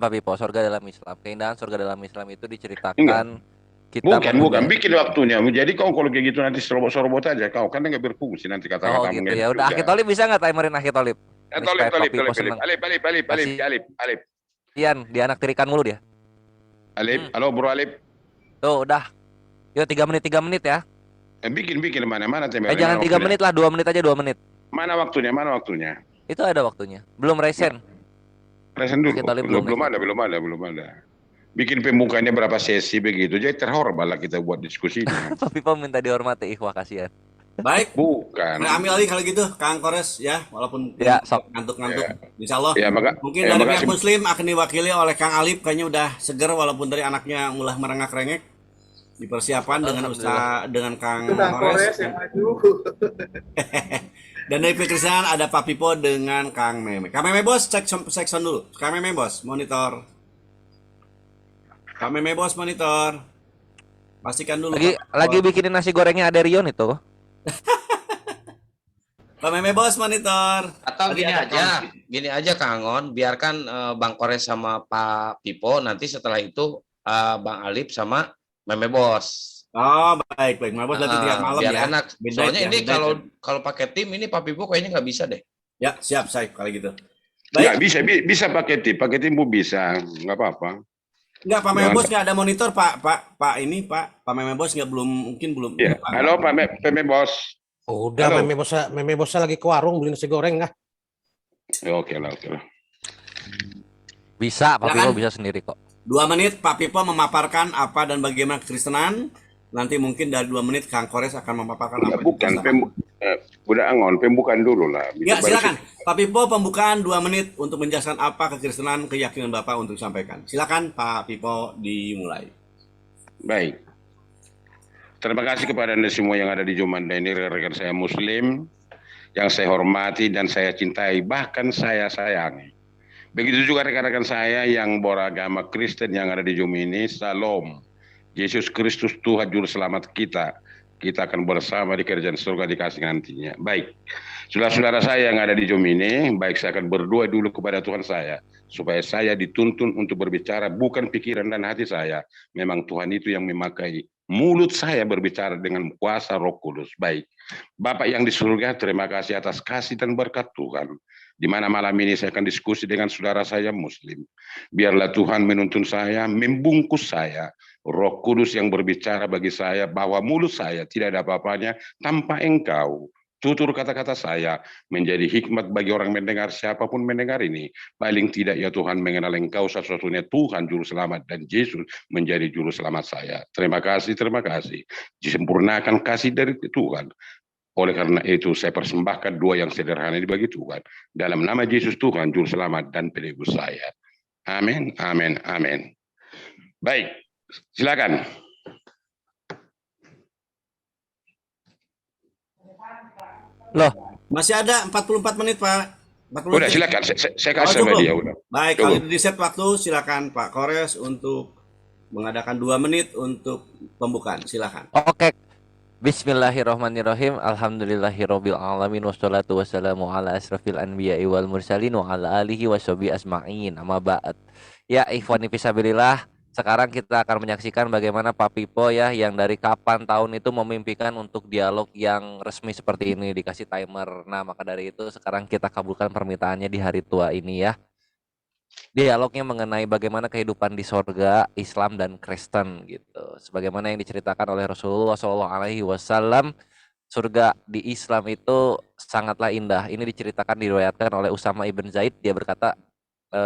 Pak Pipo, surga dalam Islam. Keindahan surga dalam Islam itu Enggak. diceritakan kita Bukan. menunda. Bikin waktunya. Jadi kau kalau kayak gitu nanti serobot-serobot aja kau. Kan nggak berfungsi nanti Oh kata-katamu gitu nggak ya. enak Udah Akhi juga. Tolib bisa nggak timerin Akhi Tolib? Ini Tolip, supaya Pak tolip, Pipo tolip, tolip. seneng. Alip, alip, alip, alip, Kasihan alip, alip. dianak tirikan mulu dia. Alip, Hmm. halo bro Alip. Tuh udah. Yuk 3 menit ya. Bikin mana timernya, Jangan mana 3 menit waktunya? lah, 2 menit aja 2 menit. Mana waktunya? Itu ada waktunya. Belum Nggak, resen. present Akhi dulu. Tolib Nggak, belum resen. belum ada. Bikin pembukanya berapa sesi begitu. Jadi terhormat lah kita buat diskusinya. Pak Pipo minta dihormati. Ikhwah kasihan. Baik, Bukan. saya ambil alih kalau gitu, Kang Kores ya, walaupun mungkin Ya sok. ngantuk-ngantuk. Ya, Insya Allah, ya, mungkin dari pihak makasih. Muslim akan diwakili oleh Kang Alip, kayaknya udah seger walaupun dari anaknya mulai merengek-rengek. Dipersiapkan dengan Alhamdulillah. Ustaz, dengan Kang Itu Kang Kores. Kores yang maju. Dan dari pihak Kristen ada Pak Pipo dengan Kang Meme. Kang Meme bos, cek sound dulu. Kang Meme bos, monitor. Kang Meme bos, monitor. Pastikan dulu. Lagi bikinin nasi gorengnya Aderion itu. Kang Meme bos, monitor. Atau Tadi gini ada aja, gini aja Kang Angon, biarkan Bang Kores sama Pak Pipo, nanti setelah itu Bang Alip sama Meme Bos. Oh baik, Meme bos nanti tiap malam biar ya. enak. Midnight Soalnya ya, ini midnight ya. kalau pakai tim ini Pak Pipo kayaknya nggak bisa deh. Ya siap saya kalau gitu. Nggak Baik. bisa pakai tim bu bisa, nggak apa-apa. Enggak, Pak Meme Jangan- bos nggak ada monitor Pak Meme bos nggak mungkin belum. Ya. Halo Pak Meme Bos. Udah, Halo. Meme bosnya lagi ke warung beli nasi goreng lah. Ya, oke lah. Bisa, Pak Pipo Silakan. bisa sendiri kok. 2 menit Pak Pipo memaparkan apa dan bagaimana kekristenan. Nanti mungkin dari 2 menit Kang Kores akan memaparkan Ya, apa. bukan udah Angon, pembukaan dulu lah. Ya silakan. Pak Pipo pembukaan 2 menit untuk menjelaskan apa kekristenan keyakinan Bapak untuk disampaikan. Silakan Pak Pipo dimulai. Baik. Terima kasih kepada Anda semua yang ada di Jumanda ini, rekan saya Muslim, yang saya hormati dan saya cintai, bahkan saya sayangi. Begitu juga rekan-rekan saya yang beragama Kristen yang ada di Jum ini, Salam. Yesus Kristus Tuhan Juru Selamat kita. Kita akan bersama di kerajaan surga dikasih nantinya. Baik, saudara-saudara saya yang ada di Jum ini, baik saya akan berdoa dulu kepada Tuhan saya, supaya saya dituntun untuk berbicara bukan pikiran dan hati saya. Memang Tuhan itu yang memakai mulut saya berbicara dengan kuasa Roh Kudus. Baik, Bapak yang di surga, terima kasih atas kasih dan berkat Tuhan. Di mana malam ini saya akan diskusi dengan saudara saya Muslim. Biarlah Tuhan menuntun saya, membungkus saya. Roh Kudus yang berbicara bagi saya bahwa mulut saya tidak ada apa-apanya tanpa Engkau. Tutur kata-kata saya menjadi hikmat bagi orang mendengar, siapapun mendengar ini. Paling tidak ya Tuhan mengenal Engkau satu-satunya Tuhan Juru Selamat dan Yesus menjadi Juru Selamat saya. Terima kasih. Disempurnakan kasih dari Tuhan. Oleh karena itu saya persembahkan doa yang sederhana ini bagi Tuhan. Dalam nama Yesus Tuhan Juru Selamat dan penebus saya. Amin, amin, amin. Baik, silakan. Loh, Masih ada 44 menit Pak. 40 Udah menit. silakan, saya kasih cukup. sama dia udah. Baik, Cukup. kalau di set waktu silakan Pak Kores untuk mengadakan 2 menit untuk pembukaan. Silakan. oke. Bismillahirrahmanirrahim. Alhamdulillahirabbil alamin wassalatu wassalamu ala asrofil anbiya'i wal mursalin wa ala alihi washabihi asma'in. Amma ba'd. Ya, ikhwani fisabilillah, sekarang kita akan menyaksikan bagaimana Pak Pipo ya yang dari kapan tahun itu memimpikan untuk dialog yang resmi seperti ini, dikasih timer. Nah, maka dari itu sekarang kita kabulkan permintaannya di hari tua ini ya. Dialognya mengenai bagaimana kehidupan di sorga Islam dan Kristen gitu. Sebagaimana yang diceritakan oleh Rasulullah SAW, surga di Islam itu sangatlah indah. Ini diceritakan diriwayatkan oleh Usama ibn Zaid. Dia berkata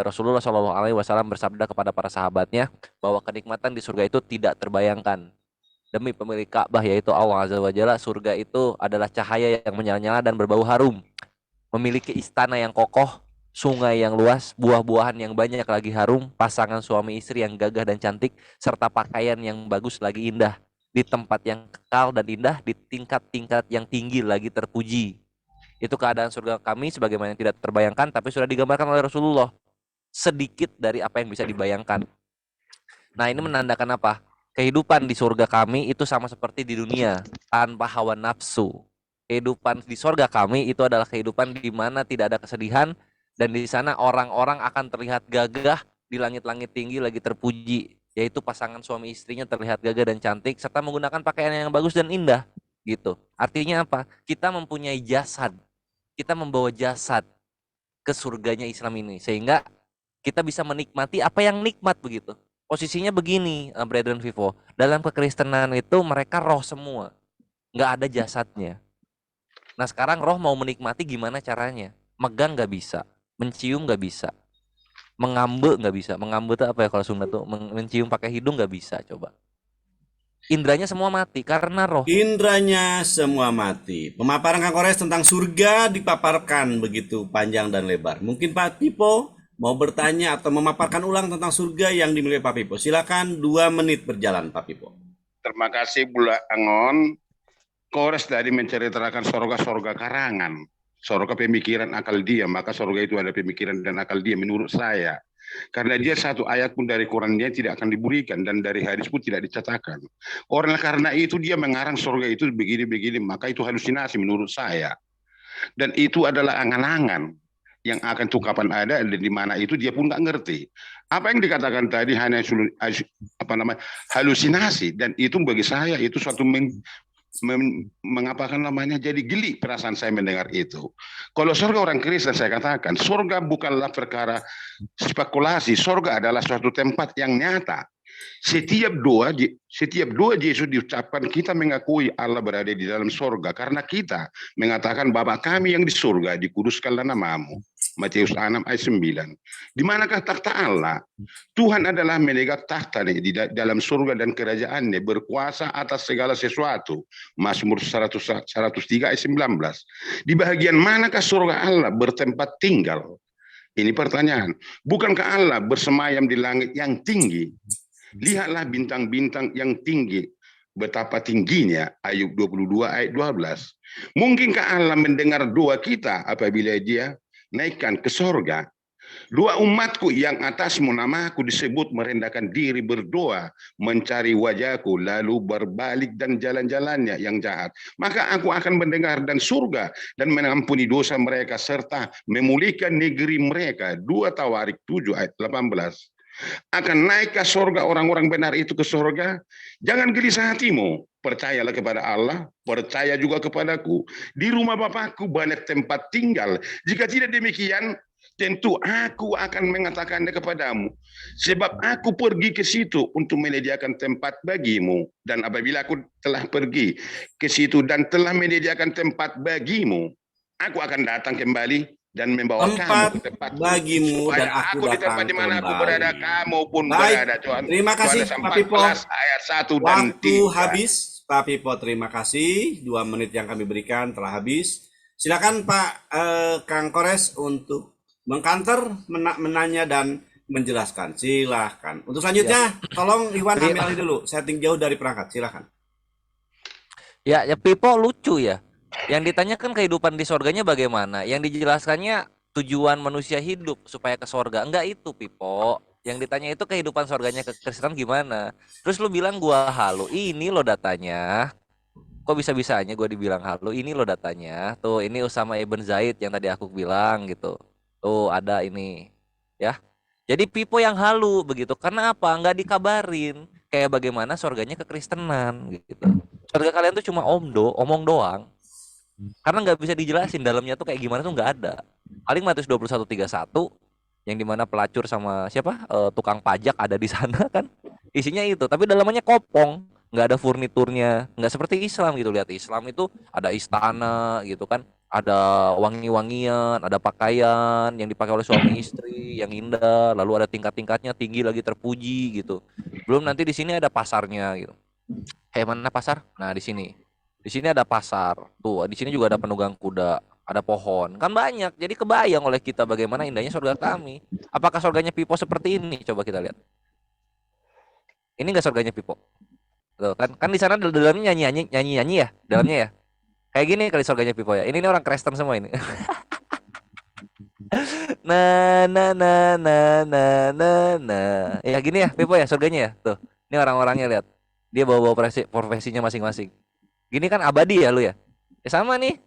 Rasulullah SAW bersabda kepada para sahabatnya bahwa kenikmatan di surga itu tidak terbayangkan. Demi pemilik Ka'bah yaitu Allah Azza wa Jalla, surga itu adalah cahaya yang menyala-nyala dan berbau harum. Memiliki istana yang kokoh, sungai yang luas, buah-buahan yang banyak lagi harum, pasangan suami istri yang gagah dan cantik, serta pakaian yang bagus lagi indah. Di tempat yang kekal dan indah, di tingkat-tingkat yang tinggi lagi terpuji. Itu keadaan surga kami sebagaimana yang tidak terbayangkan, tapi sudah digambarkan oleh Rasulullah. Sedikit dari apa yang bisa dibayangkan. Nah, ini menandakan apa? Kehidupan di surga kami itu sama seperti di dunia, tanpa hawa nafsu. Kehidupan di surga kami itu adalah kehidupan di mana tidak ada kesedihan, dan di sana orang-orang akan terlihat gagah, di langit-langit tinggi lagi terpuji, yaitu pasangan suami istrinya terlihat gagah dan cantik serta menggunakan pakaian yang bagus dan indah gitu. Artinya apa? Kita mempunyai jasad. Kita membawa jasad ke surganya Islam ini sehingga kita bisa menikmati apa yang nikmat begitu. Posisinya begini, Brethren Vivo. Dalam kekristenan itu mereka roh semua, nggak ada jasadnya. Nah sekarang roh mau menikmati gimana caranya? Megang nggak bisa, mencium nggak bisa, mengambe nggak bisa. Mengambe itu apa ya kalau Sunda tuh? Mencium pakai hidung nggak bisa. Coba. Indranya semua mati karena roh. Indranya semua mati. Pemaparan Kang Kores tentang surga dipaparkan begitu panjang dan lebar. Mungkin Pak Pipo mau bertanya atau memaparkan ulang tentang surga yang dimiliki Pak Pipo. Silakan 2 menit berjalan Pak Pipo. Terima kasih Bula Angon. Kores tadi menceritakan sorga-sorga karangan. Sorga pemikiran akal dia. Maka sorga itu ada pemikiran dan akal dia menurut saya. Karena dia satu ayat pun dari Quran dia tidak akan diberikan. Dan dari hadis pun tidak dicatatkan. Karena itu dia mengarang sorga itu begini-begini. Maka itu halusinasi menurut saya. Dan itu adalah angan-angan yang akan tuh kapan ada dan di mana itu dia pun nggak ngerti. Apa yang dikatakan tadi hanya halusinasi dan itu bagi saya itu suatu mengapakan namanya jadi geli perasaan saya mendengar itu. Kalau surga orang Kristen saya katakan surga bukanlah perkara spekulasi, surga adalah suatu tempat yang nyata. Setiap doa Yesus diucapkan kita mengakui Allah berada di dalam surga karena kita mengatakan Bapa kami yang di surga dikuduskanlah namamu. Matius 6 ayat 9. Di manakah takhta Allah? Tuhan adalah memegang takhta di dalam surga dan kerajaannya berkuasa atas segala sesuatu. Mazmur 103 ayat 19. Di bagian manakah surga Allah bertempat tinggal? Ini pertanyaan. Bukankah Allah bersemayam di langit yang tinggi? Lihatlah bintang-bintang yang tinggi. Betapa tingginya. Ayub 22 ayat 12. Mungkinkah Allah mendengar doa kita apabila dia naikkan ke sorga? Dua umatku yang atasmu namaku disebut merendahkan diri berdoa, mencari wajahku, lalu berbalik dan jalan-jalannya yang jahat. Maka aku akan mendengar dan surga dan mengampuni dosa mereka serta memulihkan negeri mereka. 2 Tawarik 7 ayat 18. Akan naik ke surga orang-orang benar itu ke surga. Jangan gelisah hatimu. Percayalah kepada Allah, percaya juga kepadaku. Di rumah Bapakku banyak tempat tinggal. Jika tidak demikian, tentu aku akan mengatakannya kepadamu. Sebab aku pergi ke situ untuk menyediakan tempat bagimu. Dan apabila aku telah pergi ke situ dan telah menyediakan tempat bagimu, aku akan datang kembali dan membawa kamu ke tempat bagimu dan aku di tempat di mana aku berada, kamu pun Baik. berada. Tuhan. Terima kasih Pak Pipo. Ayat 1 dan 3. Waktu habis Pak Pipo, terima kasih. 2 menit yang kami berikan telah habis. Silakan Pak Kang Kores untuk mengkanter, menanya dan menjelaskan. Silahkan. Untuk selanjutnya, tolong Iwan ambil alih dulu. Setting jauh dari perangkat. Silahkan. Ya Pipo lucu ya. Yang ditanyakan kehidupan di surganya bagaimana? Yang dijelaskannya tujuan manusia hidup supaya ke surga. Enggak itu, Pipo. Yang ditanya itu kehidupan surganya ke Kristen gimana? Terus lu bilang gua halu. Ini lo datanya. Kok bisa-bisanya gua dibilang halu? Ini lo datanya. Tuh, ini Usama Ibn Zaid yang tadi aku bilang gitu. Tuh, ada ini. Ya. Jadi Pipo yang halu begitu. Karena apa? Enggak dikabarin kayak bagaimana surganya ke Kristenan gitu. Surga kalian tuh cuma omong doang. Karena nggak bisa dijelasin dalamnya tuh kayak gimana tuh nggak ada. Paling Matius 21:31 yang dimana pelacur sama siapa tukang pajak ada di sana kan isinya itu, tapi dalamnya kopong, nggak ada furniturnya, nggak seperti Islam gitu. Lihat Islam itu ada istana gitu kan, ada wangi-wangian, ada pakaian yang dipakai oleh suami istri yang indah, lalu ada tingkat-tingkatnya tinggi lagi terpuji gitu. Belum nanti di sini ada pasarnya gitu. Kayak mana pasar? Nah di sini. Di sini ada pasar, tuh di sini juga ada penunggang kuda, ada pohon, kan banyak. Jadi kebayang oleh kita bagaimana indahnya surga kami. Apakah surganya Pipo seperti ini? Coba kita lihat. Ini enggak surganya Pipo? Tuh, kan di sana dalamnya nyanyi ya, dalamnya ya. Kayak gini kali surganya Pipo ya. Ini orang Kristen semua ini. Nah. Ya gini ya Pipo ya surganya ya. Tuh, ini orang-orangnya lihat. Dia bawa profesinya masing-masing. Gini kan abadi ya lu ya. Sama nih.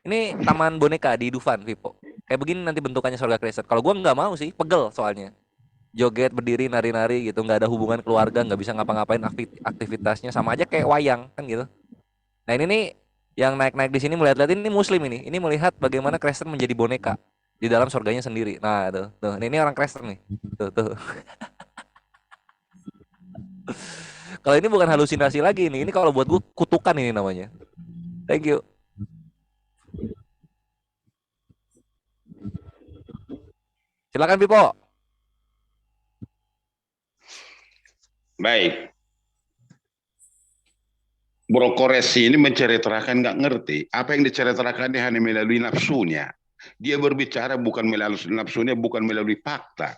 Ini taman boneka di Dufan, Vipo. Kayak begini nanti bentukannya surga Kristen. Kalau gua nggak mau sih, pegel soalnya. joget, berdiri, nari-nari gitu, nggak ada hubungan keluarga, nggak bisa ngapa-ngapain aktivitasnya, sama aja kayak wayang kan gitu. Nah ini nih yang naik-naik di sini melihat-lihat ini Muslim ini melihat bagaimana Kristen menjadi boneka di dalam surganya sendiri. Nah tuh, ini orang Kristen nih, tuh. Kalau ini bukan halusinasi lagi nih, ini kalau buat gue kutukan ini namanya. Thank you. Silakan Pipo. Baik. Bro Koresi ini menceritakan nggak ngerti. Apa yang diceritakan dia hanya melalui nafsunya. Dia berbicara bukan melalui nafsunya, bukan melalui fakta.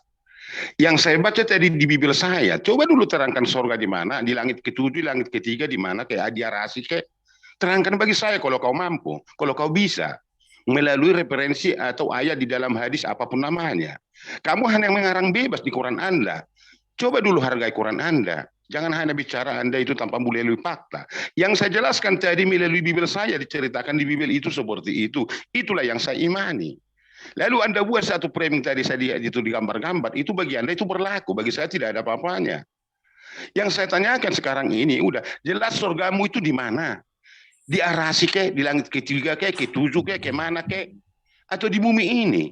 Yang saya baca tadi di Bibel saya, coba dulu terangkan surga di mana, di langit ketujuh, langit ketiga di mana, kayak Adi Arasi, kayak terangkan bagi saya kalau kau mampu, kalau kau bisa, melalui referensi atau ayat di dalam hadis apapun namanya. Kamu hanya mengarang bebas di Quran Anda. Coba dulu hargai Quran Anda. Jangan hanya bicara Anda itu tanpa melalui fakta. Yang saya jelaskan tadi melalui Bibel saya, diceritakan di Bibel itu seperti itu. Itulah yang saya imani. Lalu Anda buat satu framing tadi saya lihat itu di gambar-gambar, itu bagi Anda itu berlaku, bagi saya tidak ada apa-apanya. Yang saya tanyakan sekarang ini, udah jelas surgamu itu di mana? Di Arasi kek, di langit ketiga kek, ketujuh kek, kemana kek? Atau di bumi ini?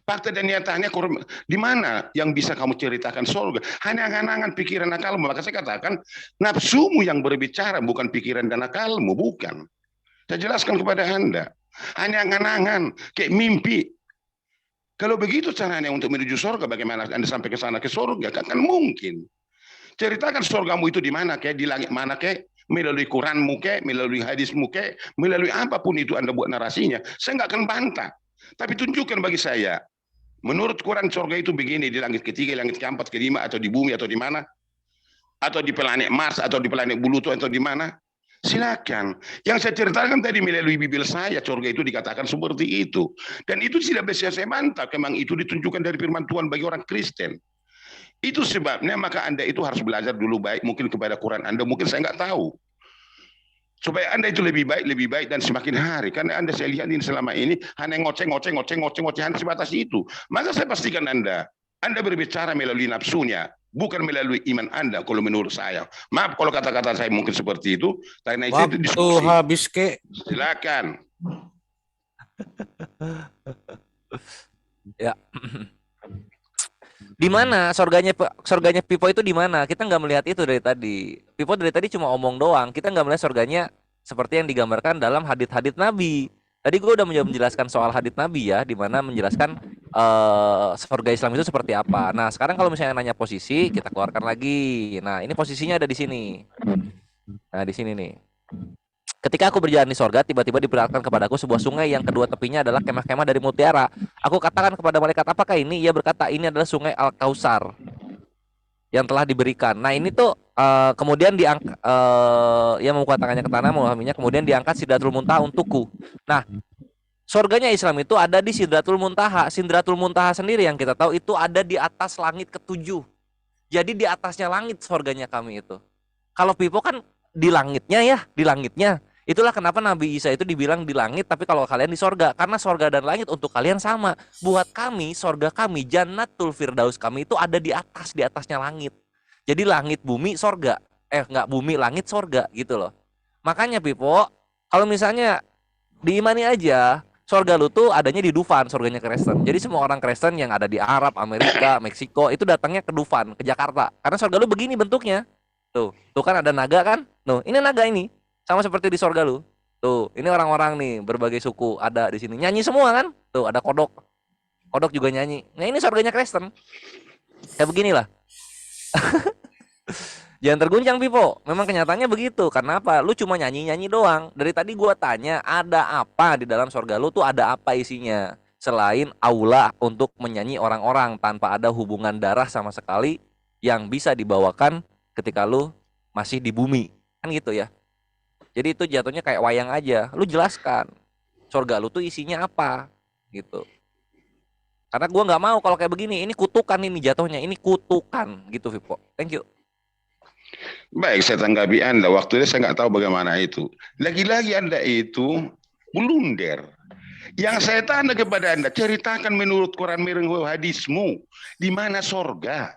Fakta dan nyatanya di mana yang bisa kamu ceritakan surga? Hanya angan-angan pikiran akalmu. Maka saya katakan nafsumu yang berbicara, bukan pikiran dan akalmu, bukan. Saya jelaskan kepada Anda. Hanya angan-angan, kayak mimpi. Kalau begitu caranya untuk menuju surga, bagaimana Anda sampai ke sana ke surga? Kan mungkin. Ceritakan surgamu itu di mana, kayak di langit mana, kayak melalui Quranmu, kayak melalui hadismu, kayak melalui apapun itu Anda buat narasinya. Saya nggak akan bantah. Tapi tunjukkan bagi saya, menurut Quran surga itu begini, di langit ketiga, langit keempat, kelima, atau di bumi, atau di mana, atau di planet Mars, atau di planet Pluto, atau di mana. Silakan. Yang saya ceritakan tadi melalui Bibel saya, surga itu dikatakan seperti itu. Dan itu tidak bisa saya bantah, memang itu ditunjukkan dari firman Tuhan bagi orang Kristen. Itu sebabnya maka Anda itu harus belajar dulu baik, mungkin kepada Quran Anda, mungkin saya nggak tahu. Supaya Anda itu lebih baik dan semakin hari. Karena Anda saya lihat ini selama ini hanya ngoceh hanya sebatas itu. Maka saya pastikan Anda berbicara melalui nafsunya, bukan melalui iman Anda kalau menurut saya. Maaf kalau kata-kata saya mungkin seperti itu, karena itu Waktu diskusi. habis ke. Silakan. Ya. Di mana surganya Pipo itu di mana? Kita nggak melihat itu dari tadi. Pipo dari tadi cuma omong doang. Kita nggak melihat surganya seperti yang digambarkan dalam hadits-hadits Nabi. Tadi gue udah menjelaskan soal hadits Nabi ya, di mana menjelaskan surga Islam itu seperti apa. Nah, sekarang kalau misalnya nanya posisi, kita keluarkan lagi. Nah, ini posisinya ada di sini. Nah, di sini nih. Ketika aku berjalan di sorga, tiba-tiba diperlihatkan kepadaku sebuah sungai yang kedua tepinya adalah kemah-kemah dari mutiara. Aku katakan kepada malaikat, apakah ini? Ia berkata, ini adalah sungai Al-Kausar yang telah diberikan. Nah ini tuh kemudian diangkat, ia membuka tangannya ke tanah, memahaminya, kemudian diangkat Sidratul Muntaha untukku. Nah, surganya Islam itu ada di Sidratul Muntaha. Sidratul Muntaha sendiri yang kita tahu itu ada di atas langit ketujuh. Jadi di atasnya langit surganya kami itu. Kalau Pipo kan di langitnya ya, di langitnya. Itulah kenapa Nabi Isa itu dibilang di langit, tapi kalau kalian di sorga. Karena sorga dan langit untuk kalian sama. Buat kami, sorga kami, Jannatul Firdaus kami itu ada di atasnya langit. Jadi langit, bumi, sorga. Enggak, bumi, langit, sorga gitu loh. Makanya Pipo, kalau misalnya diimani aja, sorga lu tuh adanya di Dufan, sorganya Kristen. Jadi semua orang Kristen yang ada di Arab, Amerika, Meksiko, itu datangnya ke Dufan, ke Jakarta. Karena sorga lu begini bentuknya. Tuh kan ada naga kan? Ini naga ini. Sama seperti di sorga lu. Tuh, ini orang-orang nih berbagai suku ada di sini. Nyanyi semua kan? Tuh, ada kodok. Kodok juga nyanyi. Nah, ini sorganya Kristen. Kayak beginilah. Jangan terguncang Pipo. Memang kenyataannya begitu. Karena apa? Lu cuma nyanyi-nyanyi doang. Dari tadi gua tanya, ada apa di dalam sorga lu tuh, ada apa isinya? Selain aula untuk menyanyi orang-orang tanpa ada hubungan darah sama sekali yang bisa dibawakan ketika lu masih di bumi. Kan gitu ya. Jadi itu jatuhnya kayak wayang aja. Lu jelaskan surga lu tuh isinya apa gitu. Karena gua nggak mau kalau kayak begini. Ini kutukan ini jatuhnya. Ini kutukan gitu Vipo. Thank you. Baik, saya tanggapi Anda. Waktunya saya nggak tahu bagaimana itu. Lagi-lagi Anda itu blunder. Yang saya tanya kepada Anda, ceritakan menurut Quran merenggu hadismu, di mana sorga?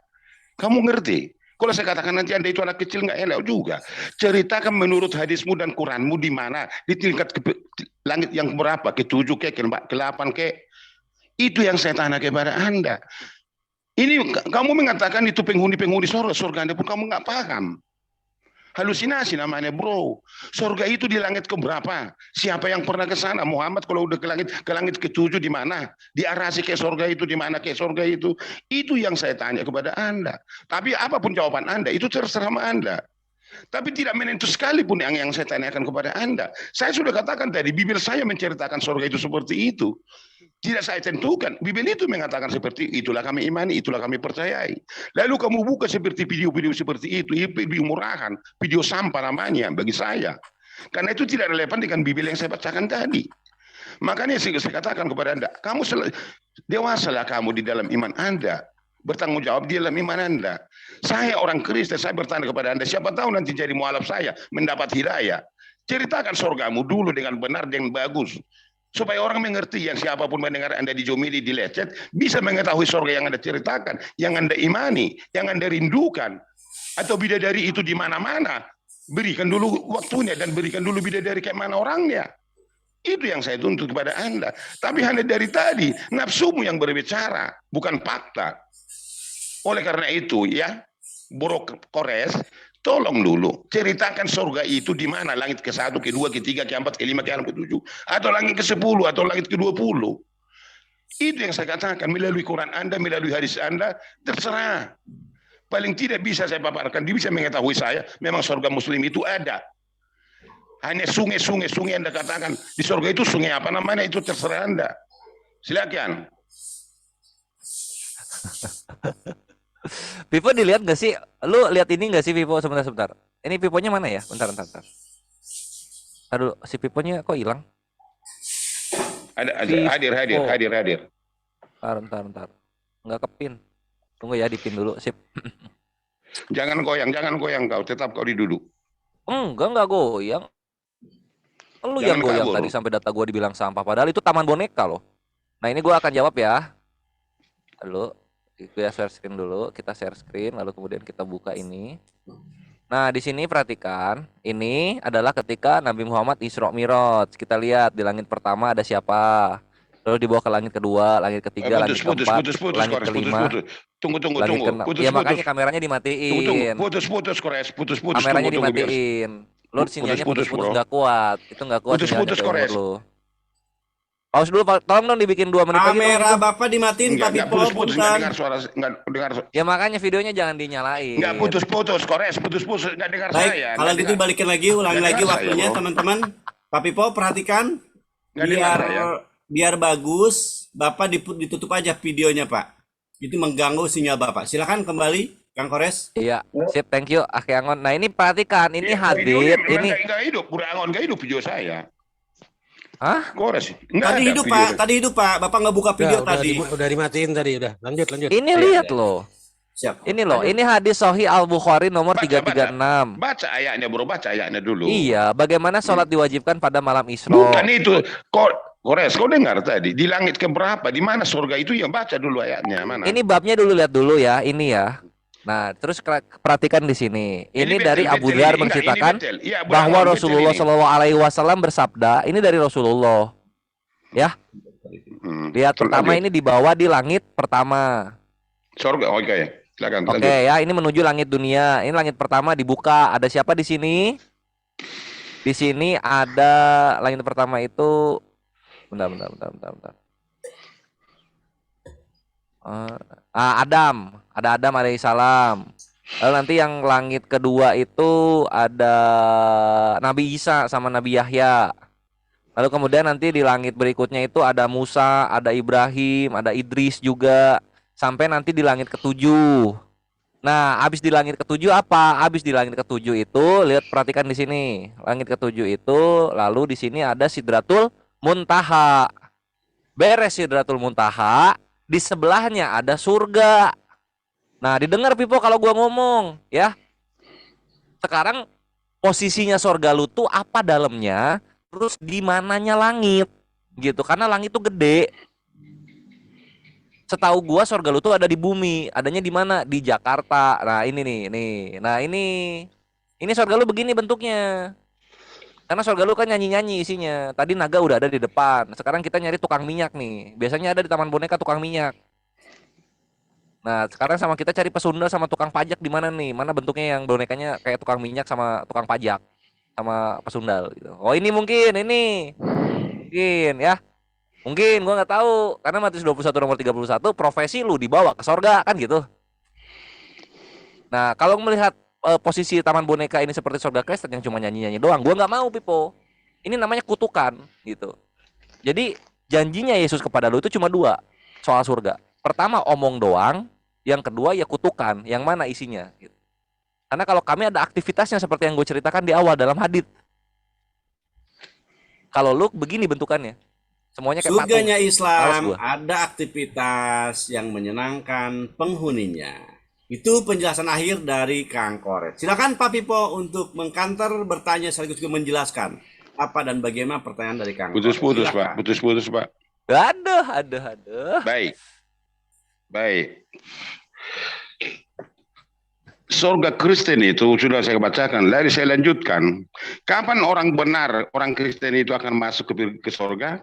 Kamu ngerti? Kalau saya katakan nanti Anda itu anak kecil nggak enak juga. Ceritakan menurut hadismu dan Quranmu di mana? Di tingkat langit yang berapa? Ke-7 ke-8 ke? Itu yang saya tanya kepada Anda. Ini kamu mengatakan itu penghuni-penghuni surga Anda pun kamu nggak paham. Halusinasi namanya bro. Surga itu di langit keberapa? Siapa yang pernah ke sana? Muhammad kalau udah ke langit ke-7 di mana? Diarasi ke surga itu di mana ke surga itu? Itu yang saya tanya kepada Anda. Tapi apapun jawaban Anda itu terserah sama Anda. Tapi tidak menentu sekalipun yang saya tanyakan kepada Anda. Saya sudah katakan tadi, bibir saya menceritakan surga itu seperti itu. Tidak saya tentukan. Bibel itu mengatakan seperti itulah kami imani, itulah kami percayai. Lalu kamu buka seperti video-video seperti itu, video murahan, video sampah namanya bagi saya. Karena itu tidak relevan dengan Bibel yang saya bacakan tadi. Makanya saya katakan kepada Anda, kamu dewasalah kamu di dalam iman Anda. Bertanggung jawab di dalam iman Anda. Saya orang Kristen, saya bertanya kepada Anda, siapa tahu nanti jadi mualaf saya mendapat hidayah. Ceritakan surgamu dulu dengan benar dan bagus. Supaya orang mengerti, yang siapapun mendengar Anda dijomili, dilecet, bisa mengetahui surga yang Anda ceritakan, yang Anda imani, yang Anda rindukan. Atau bidadari itu di mana-mana. Berikan dulu waktunya dan berikan dulu bidadari kayak mana orangnya. Itu yang saya tuntut kepada Anda. Tapi hanya dari tadi, nafsumu yang berbicara, bukan fakta. Oleh karena itu ya, Bro Kores, tolong dulu ceritakan surga itu di mana, langit ke-1, ke-2, ke-3, ke-4, ke-5, ke-6, ke-7, atau langit ke-10, atau langit ke-20. Itu yang saya katakan, melalui Quran Anda, melalui hadis Anda, terserah. Paling tidak bisa saya paparkan, bisa mengetahui saya, memang surga muslim itu ada. Hanya sungai Anda katakan, di surga itu sungai apa namanya, itu terserah Anda. Silakan. Vivo dilihat nggak sih? Lu lihat ini nggak sih Vivo? Sebentar. Ini Vivonya mana ya? Bentar. Aduh, si Vivonya kok hilang? Hadir. Bentar. Nggak kepin. Tunggu ya, dipin dulu. Sip. Jangan goyang kau, tetap kau diduduk. Enggak goyang. Lu Jangan yang goyang kabur. tadi sampai data gua dibilang sampah. Padahal itu taman boneka loh. Nah ini gua akan jawab ya. Lalu kita share screen dulu. Kita share screen, lalu kemudian kita buka ini. Nah di sini perhatikan, ini adalah ketika Nabi Muhammad Isra Mi'raj. Kita lihat di langit pertama ada siapa. Lalu dibawa ke langit kedua, langit ketiga, langit keempat, langit kelima. Tunggu. Langit keenam. Ya makanya kameranya dimatiin. Putus, Kameranya dimatiin. Lo sinyalnya putus-putus nggak kuat. Itu nggak kuat Putus, sinyalnya lo. Pause dulu, tolong dong dibikin 2 menit lagi. Kamera Bapak dimatiin, Pak Pipo. Putus, nggak dengar suara, nggak dengar. Ya makanya videonya jangan dinyalain. Nggak putus, putus, nggak dengar Baik, saya. kalau gitu balikin lagi, ulangi lagi waktunya teman-teman. Pak Pipo perhatikan, Nggak dengar saya. biar bagus, Bapak ditutup aja videonya Pak. Itu mengganggu sinyal Bapak. Silakan kembali, Kang Kores. Iya, sip, thank you, Aki Angon. Nah ini perhatikan, ini hadir, ini. Nggak hidup, Burangon nggak hidup video saya. Hah? Kores. Tadi hidup Pak, Bapak nggak buka video tadi. Udah dimatiin tadi, udah. Lanjut. Ini lihat loh. Siap. Ini loh, ini hadis Sahih Al-Bukhari nomor 336. Baca ayatnya bro, baca ayatnya dulu. Iya, bagaimana sholat diwajibkan pada malam Isra? Bukan itu, Kores, kau dengar tadi di langit keberapa, di mana surga itu, yang baca dulu ayatnya mana? Ini babnya dulu, lihat dulu ya, ini ya. Nah, terus perhatikan di sini. Ini dari Abu Dzar menceritakan bahwa Rasulullah SAW bersabda, ini dari Rasulullah. Ya. Lihat pertama ini dibawa di langit pertama. Surga, oke. Silakan. Oke ya, ini menuju langit dunia. Ini langit pertama dibuka. Ada siapa di sini? Di sini ada langit pertama itu. Bentar. Adam. Ada Adam alaihissalam. Lalu nanti yang langit kedua itu ada Nabi Isa sama Nabi Yahya. Lalu kemudian nanti di langit berikutnya itu ada Musa, ada Ibrahim, ada Idris juga. Sampai nanti di langit ketujuh. Nah, habis di langit ketujuh apa? Habis di langit ketujuh itu, lihat perhatikan di sini. Langit ketujuh itu, lalu di sini ada Sidratul Muntaha. Beres Sidratul Muntaha, di sebelahnya ada surga. Nah, didengar Pipo kalau gua ngomong, ya. Sekarang posisinya surga lu tuh apa dalamnya? Terus di mananya langit? gitu. Karena langit tuh gede. Setahu gua sorga lu tuh ada di bumi. Adanya di mana? Di Jakarta. Nah, ini nih. Nah, ini sorga lu begini bentuknya. Karena sorga lu kan nyanyi-nyanyi isinya. Tadi naga udah ada di depan. Sekarang kita nyari tukang minyak nih. Biasanya ada di Taman Boneka tukang minyak. Nah, sekarang sama kita cari pesunda sama tukang pajak di mana nih? Mana bentuknya yang bonekanya kayak tukang minyak sama tukang pajak sama pesundal gitu. Oh, ini mungkin ini. Mungkin ya. Mungkin gua nggak tahu karena Matius 21 nomor 31 profesi lu dibawa ke sorga kan gitu. Nah, kalau melihat posisi Taman Boneka ini seperti sorga Kristen yang cuma nyanyi-nyanyi doang, gua nggak mau, Pipo. Ini namanya kutukan gitu. Jadi janjinya Yesus kepada lu itu cuma dua soal surga. Pertama omong doang, yang kedua ya kutukan, yang mana isinya gitu. Karena kalau kami ada aktivitasnya seperti yang gue ceritakan di awal dalam hadits. Kalau lu begini bentukannya. Semuanya kayak patung. Surganya Males Islam gua. ada aktivitas yang menyenangkan penghuninya. Itu penjelasan akhir dari Kang Koret. Silakan Pak Pipo untuk mengkanter, bertanya sekaligus juga menjelaskan apa dan bagaimana pertanyaan dari Kang Koret. Putus-putus, Pak. Silakan. Putus-putus, Pak. Aduh. Baik. Surga Kristen itu sudah saya bacakan. Lalu saya lanjutkan. Kapan orang benar, orang Kristen itu akan masuk ke surga?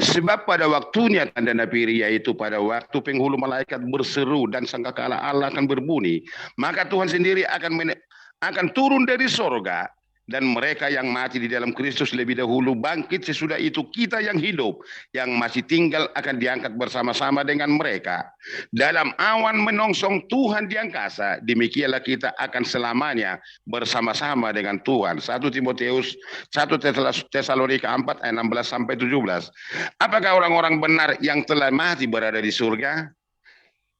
Sebab pada waktunya tanda nabi yaitu pada waktu penghulu malaikat berseru dan sangkakala Allah akan berbunyi, maka Tuhan sendiri akan turun dari sorga, dan mereka yang mati di dalam Kristus lebih dahulu bangkit. Sesudah itu kita yang hidup, yang masih tinggal akan diangkat bersama-sama dengan mereka dalam awan menongsong Tuhan di angkasa. Demikianlah kita akan selamanya bersama-sama dengan Tuhan. 1 Tesalonika 4 ayat 16 sampai 17. Apakah orang-orang benar yang telah mati berada di surga?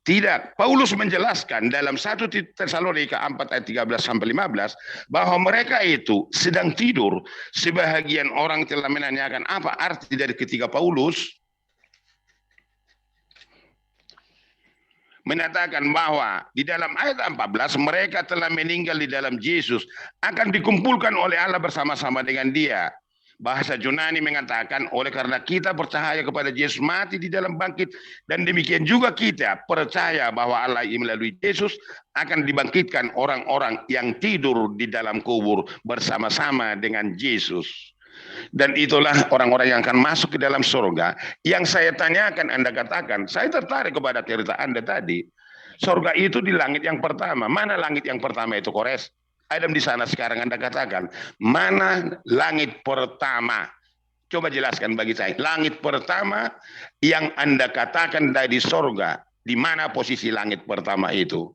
Tidak. Paulus menjelaskan dalam 1 Tesalonika 4 ayat 13 sampai 15 bahwa mereka itu sedang tidur. Sebahagian orang telah menanyakan apa arti dari ketiga Paulus menatakan bahwa di dalam ayat 14 mereka telah meninggal di dalam Yesus, akan dikumpulkan oleh Allah bersama-sama dengan Dia. Bahasa Yunani mengatakan oleh karena kita percaya kepada Yesus mati di dalam bangkit, dan demikian juga kita percaya bahwa Allah melalui Yesus akan dibangkitkan orang-orang yang tidur di dalam kubur bersama-sama dengan Yesus. Dan itulah orang-orang yang akan masuk ke dalam surga. Yang saya tanyakan, Anda katakan, saya tertarik kepada cerita Anda tadi. Surga itu di langit yang pertama. Mana langit yang pertama itu, Kores? Adam di sana sekarang Anda katakan, mana langit pertama? Coba jelaskan bagi saya. Langit pertama yang Anda katakan dari surga, di mana posisi langit pertama itu?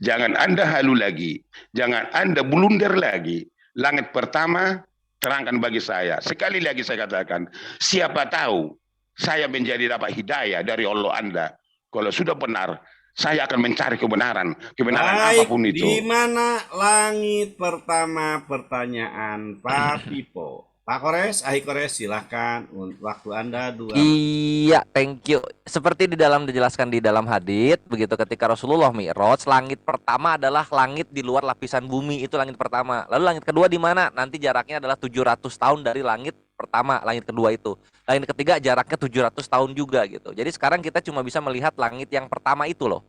Jangan Anda halu lagi, jangan Anda blunder lagi. Langit pertama, terangkan bagi saya. Sekali lagi saya katakan, siapa tahu saya menjadi dapat hidayah dari Allah Anda. Kalau sudah benar, saya akan mencari kebenaran Baik, apapun itu. di mana langit pertama? Pertanyaan Pak Pipo. Pak Kores, Ahi Kores, silahkan waktu Anda 2 menit. Iya, thank you. Seperti dijelaskan di dalam hadits, begitu ketika Rasulullah Mi'raj, langit pertama adalah langit di luar lapisan bumi, itu langit pertama. Lalu langit kedua di mana? Nanti jaraknya adalah 700 tahun dari langit pertama, langit kedua itu. Langit ketiga jaraknya 700 tahun juga gitu. Jadi sekarang kita cuma bisa melihat langit yang pertama itu loh.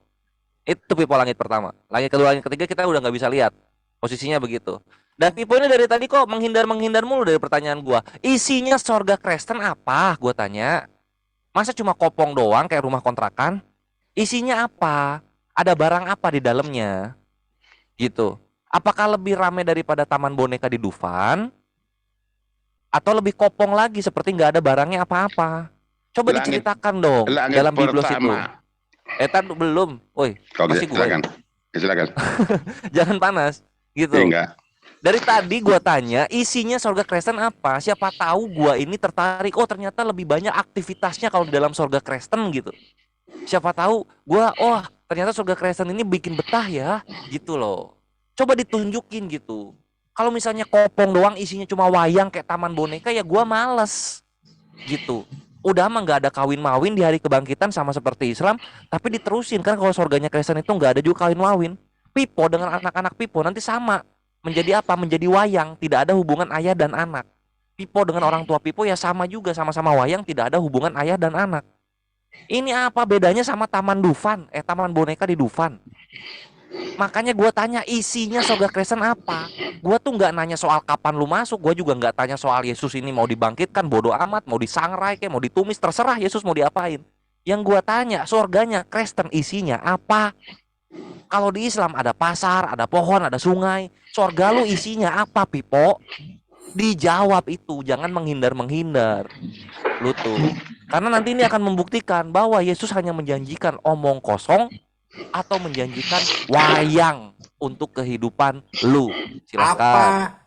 Itu Pipo langit pertama. Langit kedua, langit ketiga kita udah nggak bisa lihat. Posisinya begitu. Dan Pipo ini dari tadi kok menghindar mulu dari pertanyaan gua. Isinya sorga Kristen apa? Gua tanya. Masa cuma kopong doang kayak rumah kontrakan? Isinya apa? Ada barang apa di dalamnya? Gitu. Apakah lebih ramai daripada Taman Boneka di Dufan? Atau lebih kopong lagi seperti nggak ada barangnya apa-apa? Coba diceritakan dong dalam biblos itu. Tadi belum. Woi, masih gue. Silakan. Jangan panas gitu. Enggak. Dari tadi gua tanya isinya sorga Kristen apa? Siapa tahu gua ini tertarik. Oh, ternyata lebih banyak aktivitasnya kalau di dalam sorga Kristen gitu. Siapa tahu gua, oh, ternyata sorga Kristen ini bikin betah ya, gitu loh. Coba ditunjukin gitu. Kalau misalnya kopong doang isinya cuma wayang kayak Taman Boneka, ya gua males gitu. Udah mah nggak ada kawin mawin di hari kebangkitan sama seperti Islam, tapi diterusin kan kalau surganya Kristen itu nggak ada juga kawin mawin. Pipo dengan anak-anak Pipo nanti sama menjadi apa? Menjadi wayang, tidak ada hubungan ayah dan anak. Pipo dengan orang tua Pipo ya sama juga, sama-sama wayang, tidak ada hubungan ayah dan anak. Ini apa bedanya sama Taman Dufan, Taman Boneka di Dufan? Makanya gue tanya isinya surga Kristen apa. Gue tuh nggak nanya soal kapan lu masuk. Gue juga nggak tanya soal Yesus ini mau dibangkitkan, bodoh amat. Mau disangrai kayak mau ditumis, terserah Yesus mau diapain. Yang gue tanya surganya Kristen isinya apa. Kalau di Islam ada pasar, ada pohon, ada sungai. Surga lu isinya apa, Pipo? Dijawab itu, jangan menghindar-menghindar. Lu tuh. Karena nanti ini akan membuktikan bahwa Yesus hanya menjanjikan omong kosong atau menjanjikan wayang untuk kehidupan lu. Silakan. Apa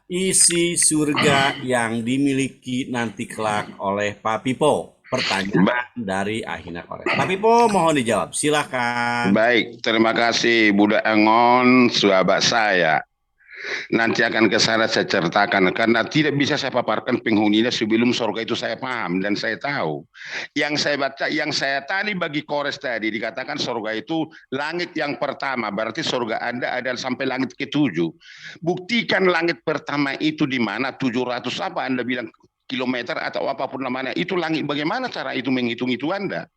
isi surga yang dimiliki nanti kelak oleh Pak Pipo? Pertanyaan dari Ahina Kores. Pak Pipo mohon dijawab. Silakan. Baik, terima kasih Budak Angon, sahabat saya. Nanti akan ke sana saya ceritakan karena tidak bisa saya paparkan penghuninya sebelum surga itu saya paham dan saya tahu. Yang saya baca, yang saya tadi bagi Kores tadi dikatakan surga itu langit yang pertama, berarti surga Anda ada sampai langit ke-7. Buktikan langit pertama itu di mana, 700 apa Anda bilang kilometer atau apapun namanya, itu langit, bagaimana cara itu menghitung itu Anda?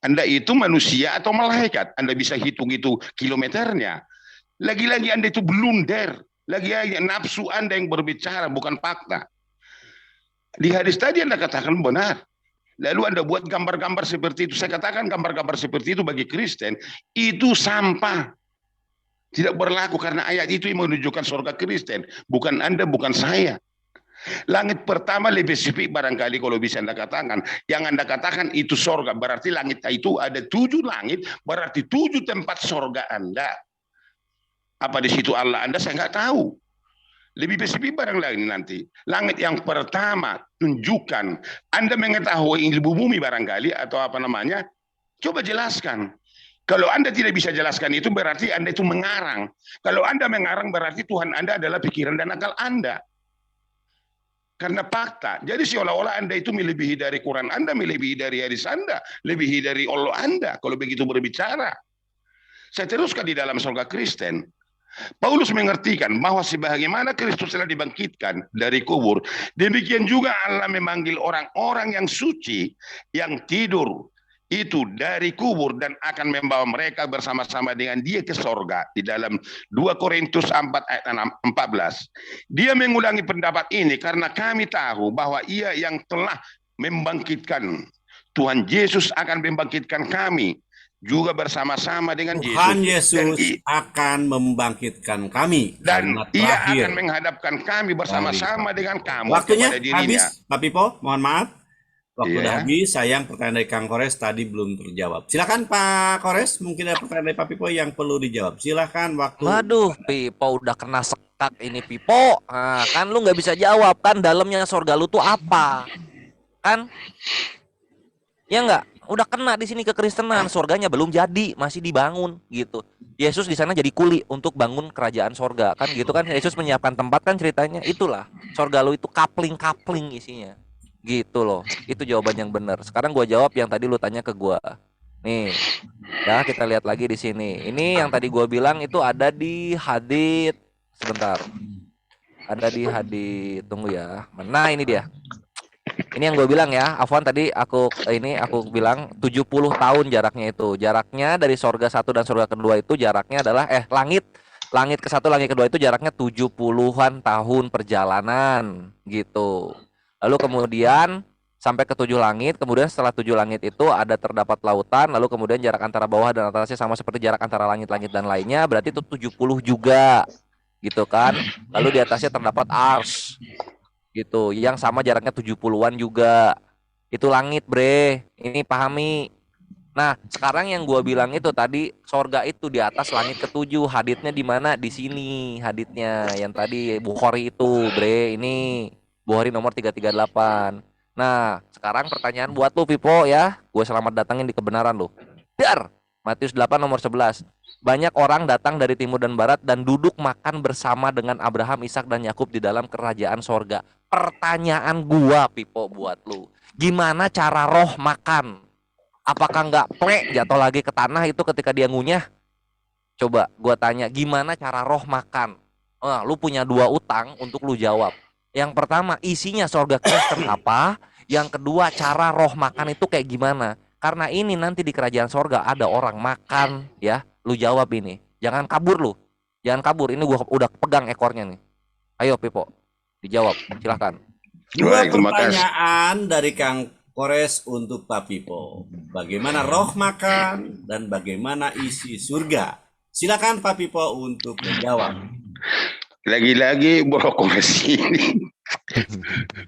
Anda itu manusia atau malaikat? Anda bisa hitung itu kilometernya. Lagi-lagi Anda itu blunder. Lagi-lagi nafsu Anda yang berbicara, bukan fakta. Di hadis tadi Anda katakan benar. Lalu Anda buat gambar-gambar seperti itu. Saya katakan gambar-gambar seperti itu bagi Kristen, itu sampah. Tidak berlaku karena ayat itu yang menunjukkan surga Kristen. Bukan Anda, bukan saya. Langit pertama lebih spesifik barangkali kalau bisa Anda katakan. Yang Anda katakan itu surga. Berarti langit itu ada 7 langit. Berarti 7 tempat surga Anda. Apa di situ Allah Anda saya nggak tahu. Lebih spesifik barangkali nanti. Langit yang pertama tunjukkan. Anda mengetahui ilmu bumi barangkali atau apa namanya. Coba jelaskan. Kalau Anda tidak bisa jelaskan itu berarti Anda itu mengarang. Kalau Anda mengarang berarti Tuhan Anda adalah pikiran dan akal Anda. Karena fakta. Jadi seolah-olah Anda itu melebihi dari Quran Anda, melebihi dari hadis Anda, melebihi dari Allah Anda. Kalau begitu berbicara. Saya teruskan di dalam surga Kristen. Paulus mengertikan bahwa sebagaimana Kristus telah dibangkitkan dari kubur, demikian juga Allah memanggil orang-orang yang suci yang tidur itu dari kubur dan akan membawa mereka bersama-sama dengan dia ke sorga. Di dalam 2 Korintus 4 ayat 14. Dia mengulangi pendapat ini karena kami tahu bahwa ia yang telah membangkitkan Tuhan Yesus akan membangkitkan kami juga bersama-sama dengan Tuhan Yesus. Yesus akan membangkitkan kami. Dan karena ia terakhir akan menghadapkan kami bersama-sama dengan kamu waktunya kepada dirinya. habis, Pak Pipo. Mohon maaf. Waktu Iya. udah habis. Sayang pertanyaan dari Kang Kores tadi belum terjawab. Silakan Pak Kores. Mungkin ada pertanyaan dari Pak Pipo yang perlu dijawab. Silakan waktu. Waduh, Pipo udah kena sekak ini Pipo. Nah, kan lu nggak bisa jawab kan dalamnya surga lu tuh apa? Kan? Ya nggak? Udah kena di sini kekristenan, surganya belum jadi, masih dibangun gitu. Yesus di sana jadi kuli untuk bangun kerajaan surga, kan gitu kan? Yesus menyiapkan tempat kan ceritanya. Itulah, surga lu itu kapling-kapling isinya. Gitu loh. Itu jawaban yang benar. Sekarang gua jawab yang tadi lu tanya ke gua. Nih. Ya, kita lihat lagi di sini. Ini yang tadi gua bilang itu ada di hadits. Sebentar. Ada di hadits. Tunggu ya. Nah, ini dia. Ini yang gue bilang ya, Afwan tadi aku bilang 70 tahun jaraknya itu. Jaraknya dari surga 1 dan surga kedua itu jaraknya adalah langit ke 1 langit kedua itu jaraknya 70-an tahun perjalanan gitu. Lalu kemudian sampai ke 7 langit, kemudian setelah 7 langit itu ada terdapat lautan, lalu kemudian jarak antara bawah dan atasnya sama seperti jarak antara langit-langit dan lainnya, berarti itu 70 juga. Gitu kan. Lalu di atasnya terdapat ars. Gitu, yang sama jaraknya 70-an juga. Itu langit, bre. Ini pahami. Nah, sekarang yang gua bilang itu tadi sorga itu di atas langit ke-7. Haditsnya di mana? Di sini haditsnya. Yang tadi Bukhari itu, bre. Ini Bukhari nomor 338. Nah, sekarang pertanyaan buat lu, Pipo ya. Gua selamat datangin di kebenaran lu. Dar. Matius 8 nomor 11. Banyak orang datang dari timur dan barat dan duduk makan bersama dengan Abraham, Ishak dan Yakub di dalam kerajaan sorga. Pertanyaan gua, Pipo, buat lu. Gimana cara roh makan? Apakah nggak plek jatuh lagi ke tanah itu ketika dia ngunyah? Coba gua tanya, gimana cara roh makan? Lu punya 2 utang untuk lu jawab. Yang pertama, isinya surga Kristen apa? Yang kedua, cara roh makan itu kayak gimana? Karena ini nanti di kerajaan surga ada orang makan, ya. Lu jawab ini. Jangan kabur lu. Jangan kabur. Ini gua udah pegang ekornya nih. Ayo Pipo, dijawab. Silakan. Dua Baik, terima kasih. pertanyaan dari Kang Kores untuk Pak Pipo. Bagaimana roh makan dan bagaimana isi surga? Silakan Pak Pipo untuk menjawab. Lagi-lagi Kores ini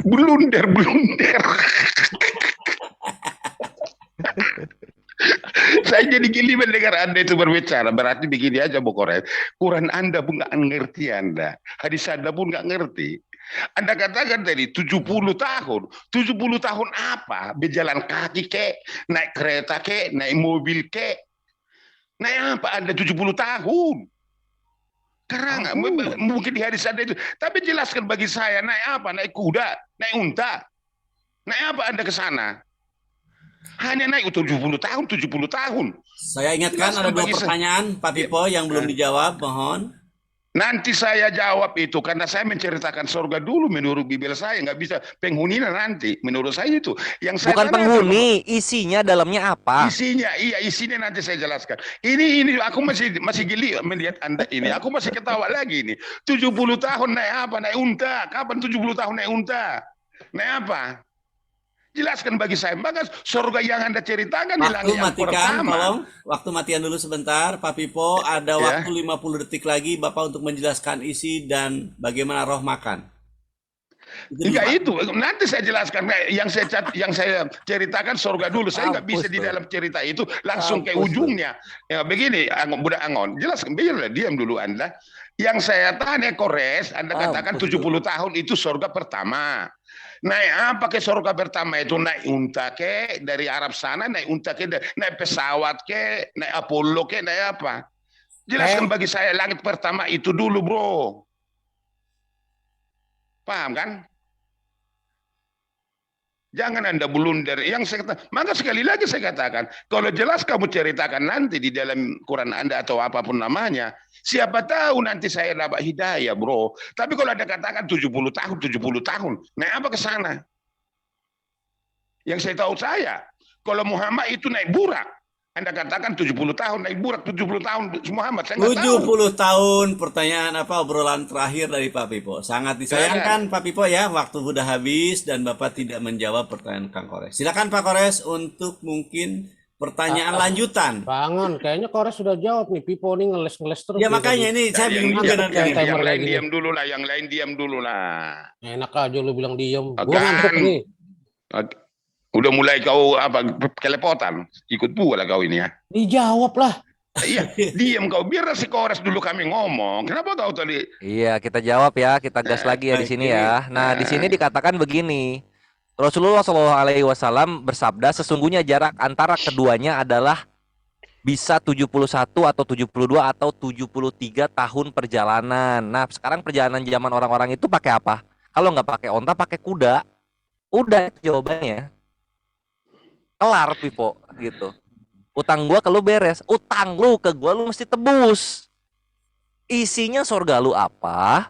blunder. Saya jadi gili mendengar Anda itu berbicara. Berarti begini aja Kores. Quran Anda pun nggak ngerti Anda. Hadis Anda pun nggak ngerti. Anda katakan tadi 70 tahun. 70 tahun apa? Berjalan kaki kek, naik kereta kek, naik mobil kek. Naik apa Anda 70 tahun? Karena nggak mungkin di hadis Anda itu. Tapi jelaskan bagi saya, naik apa? Naik kuda, naik unta. Naik apa Anda ke sana? Hanya naik 70 tahun, 70 tahun. Saya ingatkan ada dua pertanyaan Pak Pipo yang belum dijawab, mohon. Nanti saya jawab itu karena saya menceritakan surga dulu menurut Bibel saya, nggak bisa penghuninya nanti. Menurut saya itu yang saya Bukan penghuni, isinya dalamnya apa? Isinya nanti saya jelaskan. Ini aku masih geli melihat Anda ini. Aku masih ketawa lagi ini. 70 tahun naik apa? Naik unta. Kapan 70 tahun naik unta? Naik apa? Jelaskan bagi saya. Maka surga yang Anda ceritakan di Waktu langit yang matikan, pertama. tolong. Waktu matian dulu sebentar, Pak Pipo. Ada Ya. waktu 50 detik lagi Bapak untuk menjelaskan isi dan bagaimana roh makan. Enggak itu, nanti saya jelaskan. Yang saya ceritakan surga dulu. Saya nggak bisa di dalam cerita itu langsung ke ujungnya. Ya begini, Budak Angon, jelaskan. Biarlah, diam dulu Anda. Yang saya tanya Kores, Anda katakan 70 tahun itu surga pertama. Naik apa ke surga pertama itu? Naik unta ke dari Arab sana, naik unta ke, naik pesawat ke, naik Apollo ke, naik apa? Jelaskan bagi saya langit pertama itu dulu, bro. Paham kan? Jangan Anda blunder. Yang saya kata, maka sekali lagi saya katakan, kalau jelas kamu ceritakan nanti di dalam Quran Anda atau apapun namanya, siapa tahu nanti saya dapat hidayah, bro. Tapi kalau Anda katakan 70 tahun, 70 tahun, naik apa ke sana? Yang saya tahu kalau Muhammad itu naik burak. Anda katakan 70 tahun naik burak, 70 tahun Muhammad, saya nggak tahu. 70 tahun, pertanyaan apa obrolan terakhir dari Pak Pipo. Sangat disayangkan Pak Pipo ya, waktu sudah habis dan Bapak tidak menjawab pertanyaan Kang Kores. Silakan Pak Kores untuk mungkin pertanyaan lanjutan. Pak Angon, kayaknya Kores sudah jawab nih. Pipo ini ngeles-ngeles terus. Ya makanya ini saya bingung juga nanti. Yang lain diam dulu lah, yang lain diam dulu lah. Enak aja lu bilang diem. Kan. Gua ngantuk nih. Udah mulai kau kelepotan, ikut pula kau ini ya. Dijawab lah. Iya, diam kau. Biar si Kores dulu kami ngomong. Kenapa kau tadi? Iya, kita jawab ya, kita gas lagi ya di sini ya. Nah, di sini dikatakan begini. Rasulullah Shallallahu Alaihi Wasallam bersabda, sesungguhnya jarak antara keduanya adalah bisa 71 atau 72 atau 73 tahun perjalanan. Nah, sekarang perjalanan zaman orang-orang itu pakai apa? Kalau nggak pakai onta, pakai kuda. Udah jawabannya. Kelar, Pipo, gitu. Utang gua ke lu beres, utang lu ke gua lu mesti tebus. Isinya surga lu apa?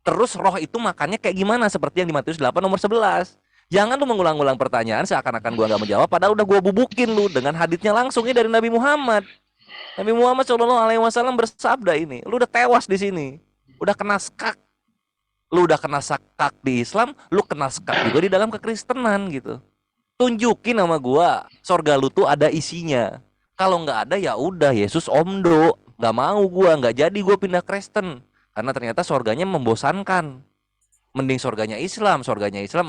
Terus roh itu makannya kayak gimana? Seperti yang di Matius 8 nomor 11. Jangan lu mengulang-ulang pertanyaan seakan-akan gua nggak menjawab, padahal udah gua bubukin lu dengan haditsnya langsungnya dari Nabi Muhammad. Nabi Muhammad Shallallahu Alaihi Wasallam bersabda ini, lu udah tewas di sini, udah kena skak, lu udah kena skak di Islam, lu kena skak juga di dalam kekristenan gitu. Tunjukin sama gua, surga lu tuh ada isinya. Kalau nggak ada ya udah, Yesus omdo, nggak mau gua, nggak jadi gua pindah Kristen, karena ternyata surganya membosankan. Mending surganya Islam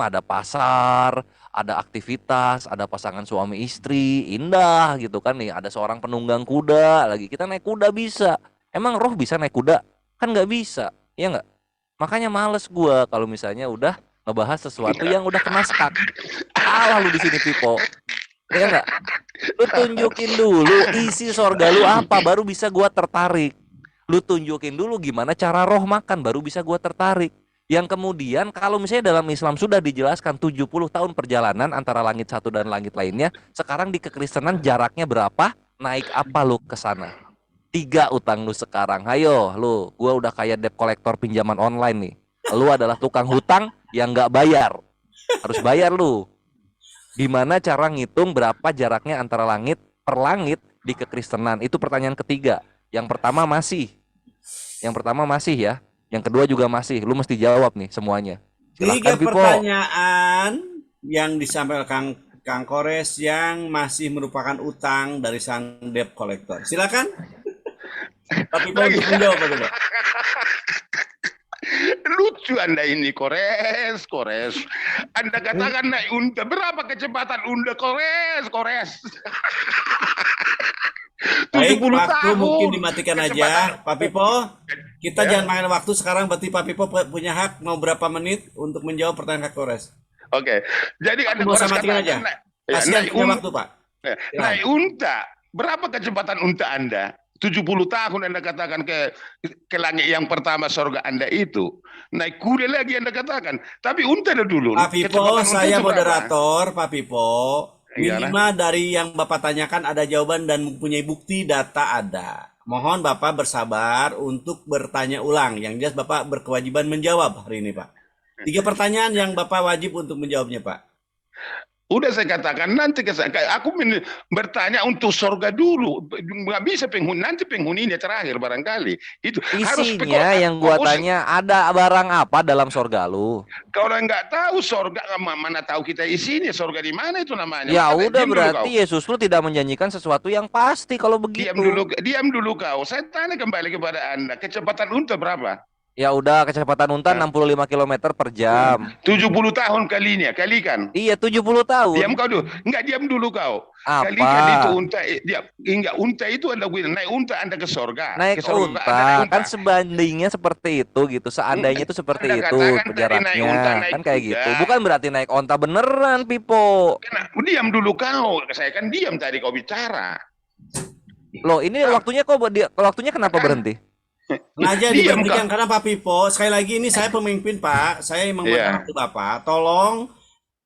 ada pasar, ada aktivitas, ada pasangan suami istri, indah gitu kan nih, ada seorang penunggang kuda, lagi kita naik kuda bisa. Emang roh bisa naik kuda? Kan nggak bisa, ya nggak? Makanya males gua kalau misalnya udah ngebahas sesuatu yang udah kena skak. Kalah lu di sini, Pipo. Ya enggak? Lu tunjukin dulu isi surga lu apa, baru bisa gua tertarik. Lu tunjukin dulu gimana cara roh makan, baru bisa gua tertarik. Yang kemudian kalau misalnya dalam Islam sudah dijelaskan 70 tahun perjalanan antara langit satu dan langit lainnya, sekarang di kekristenan jaraknya berapa? Naik apa lu ke sana? 3 utang lu sekarang. Hayo lu, gua udah kayak debt collector pinjaman online nih. Lu adalah tukang hutang yang nggak bayar. Harus bayar lu. Gimana cara ngitung berapa jaraknya antara langit per langit di kekristenan? Itu pertanyaan ketiga. Yang pertama masih. Yang pertama masih ya. Yang kedua juga masih. Lu mesti jawab nih semuanya. Tiga Silahkan Pipo. pertanyaan yang disampaikan Kang Kores yang masih merupakan utang dari sang debt collector. Silakan. Pak Pipo untuk menjawab, Pak Pipo. Lucu Anda ini, Kores. Anda katakan naik unta. Berapa kecepatan unta, Kores? Baik, 70 waktu tahun. mungkin dimatikan aja, Kecepatan. Pak Pipo. Kita Ya. jangan main waktu sekarang, berarti Pak Pipo punya hak mau berapa menit untuk menjawab pertanyaan Kang Kores. Oke. Jadi Pak Anda Pipo, saya Kores matikan aja. katakan Kasihan naik punya unta. waktu, Pak. Naik unta. Berapa kecepatan unta Anda? 70 tahun Anda katakan ke langit yang pertama sorga Anda itu. Naik kuda lagi Anda katakan. Tapi unta dulu. Pak Pipo, Kecepatan unta saya itu berapa? moderator, Pak Pipo. Iyalah. Minimal dari yang Bapak tanyakan ada jawaban dan mempunyai bukti data ada. Mohon Bapak bersabar untuk bertanya ulang. Yang jelas Bapak berkewajiban menjawab hari ini, Pak. 3 pertanyaan yang Bapak wajib untuk menjawabnya, Pak. Udah saya katakan nanti aku bertanya untuk sorga dulu, nggak bisa penghuni, nanti penghuninya terakhir barangkali itu harus Isinya yang gua tanya, ada barang apa dalam sorga lu? Kalau nggak tahu sorga, mana tahu kita isinya sorga di mana itu namanya. Ya Makanya udah, diam dulu berarti kau. Yesus lu tidak menjanjikan sesuatu yang pasti kalau diam begitu. dulu kau. Saya tanya kembali kepada Anda, kecepatan unta berapa? Ya udah, kecepatan unta 65 km per jam. 70 tahun kalikan. Iya, 70 tahun. Diam kau dulu. Enggak, diam dulu kau. Apa? Kalikan itu unta, enggak, unta itu Anda naik unta Anda ke sorga. Naik Ke sorga unta, Anda naik unta. kan sebandingnya seperti itu gitu. Seandainya itu seperti Anda itu katakan tadi naik jaraknya. unta, naik Kan kayak kuda. gitu. Bukan berarti naik onta beneran, Pipo. Diam dulu kau. Saya kan diam tadi kau bicara. Loh, ini waktunya waktunya kenapa berhenti? Sengaja Diam, diberhentikan Kak. karena Pak Pipo, sekali lagi ini saya pemimpin, Pak. Saya memang Iya. waktu Bapak. Tolong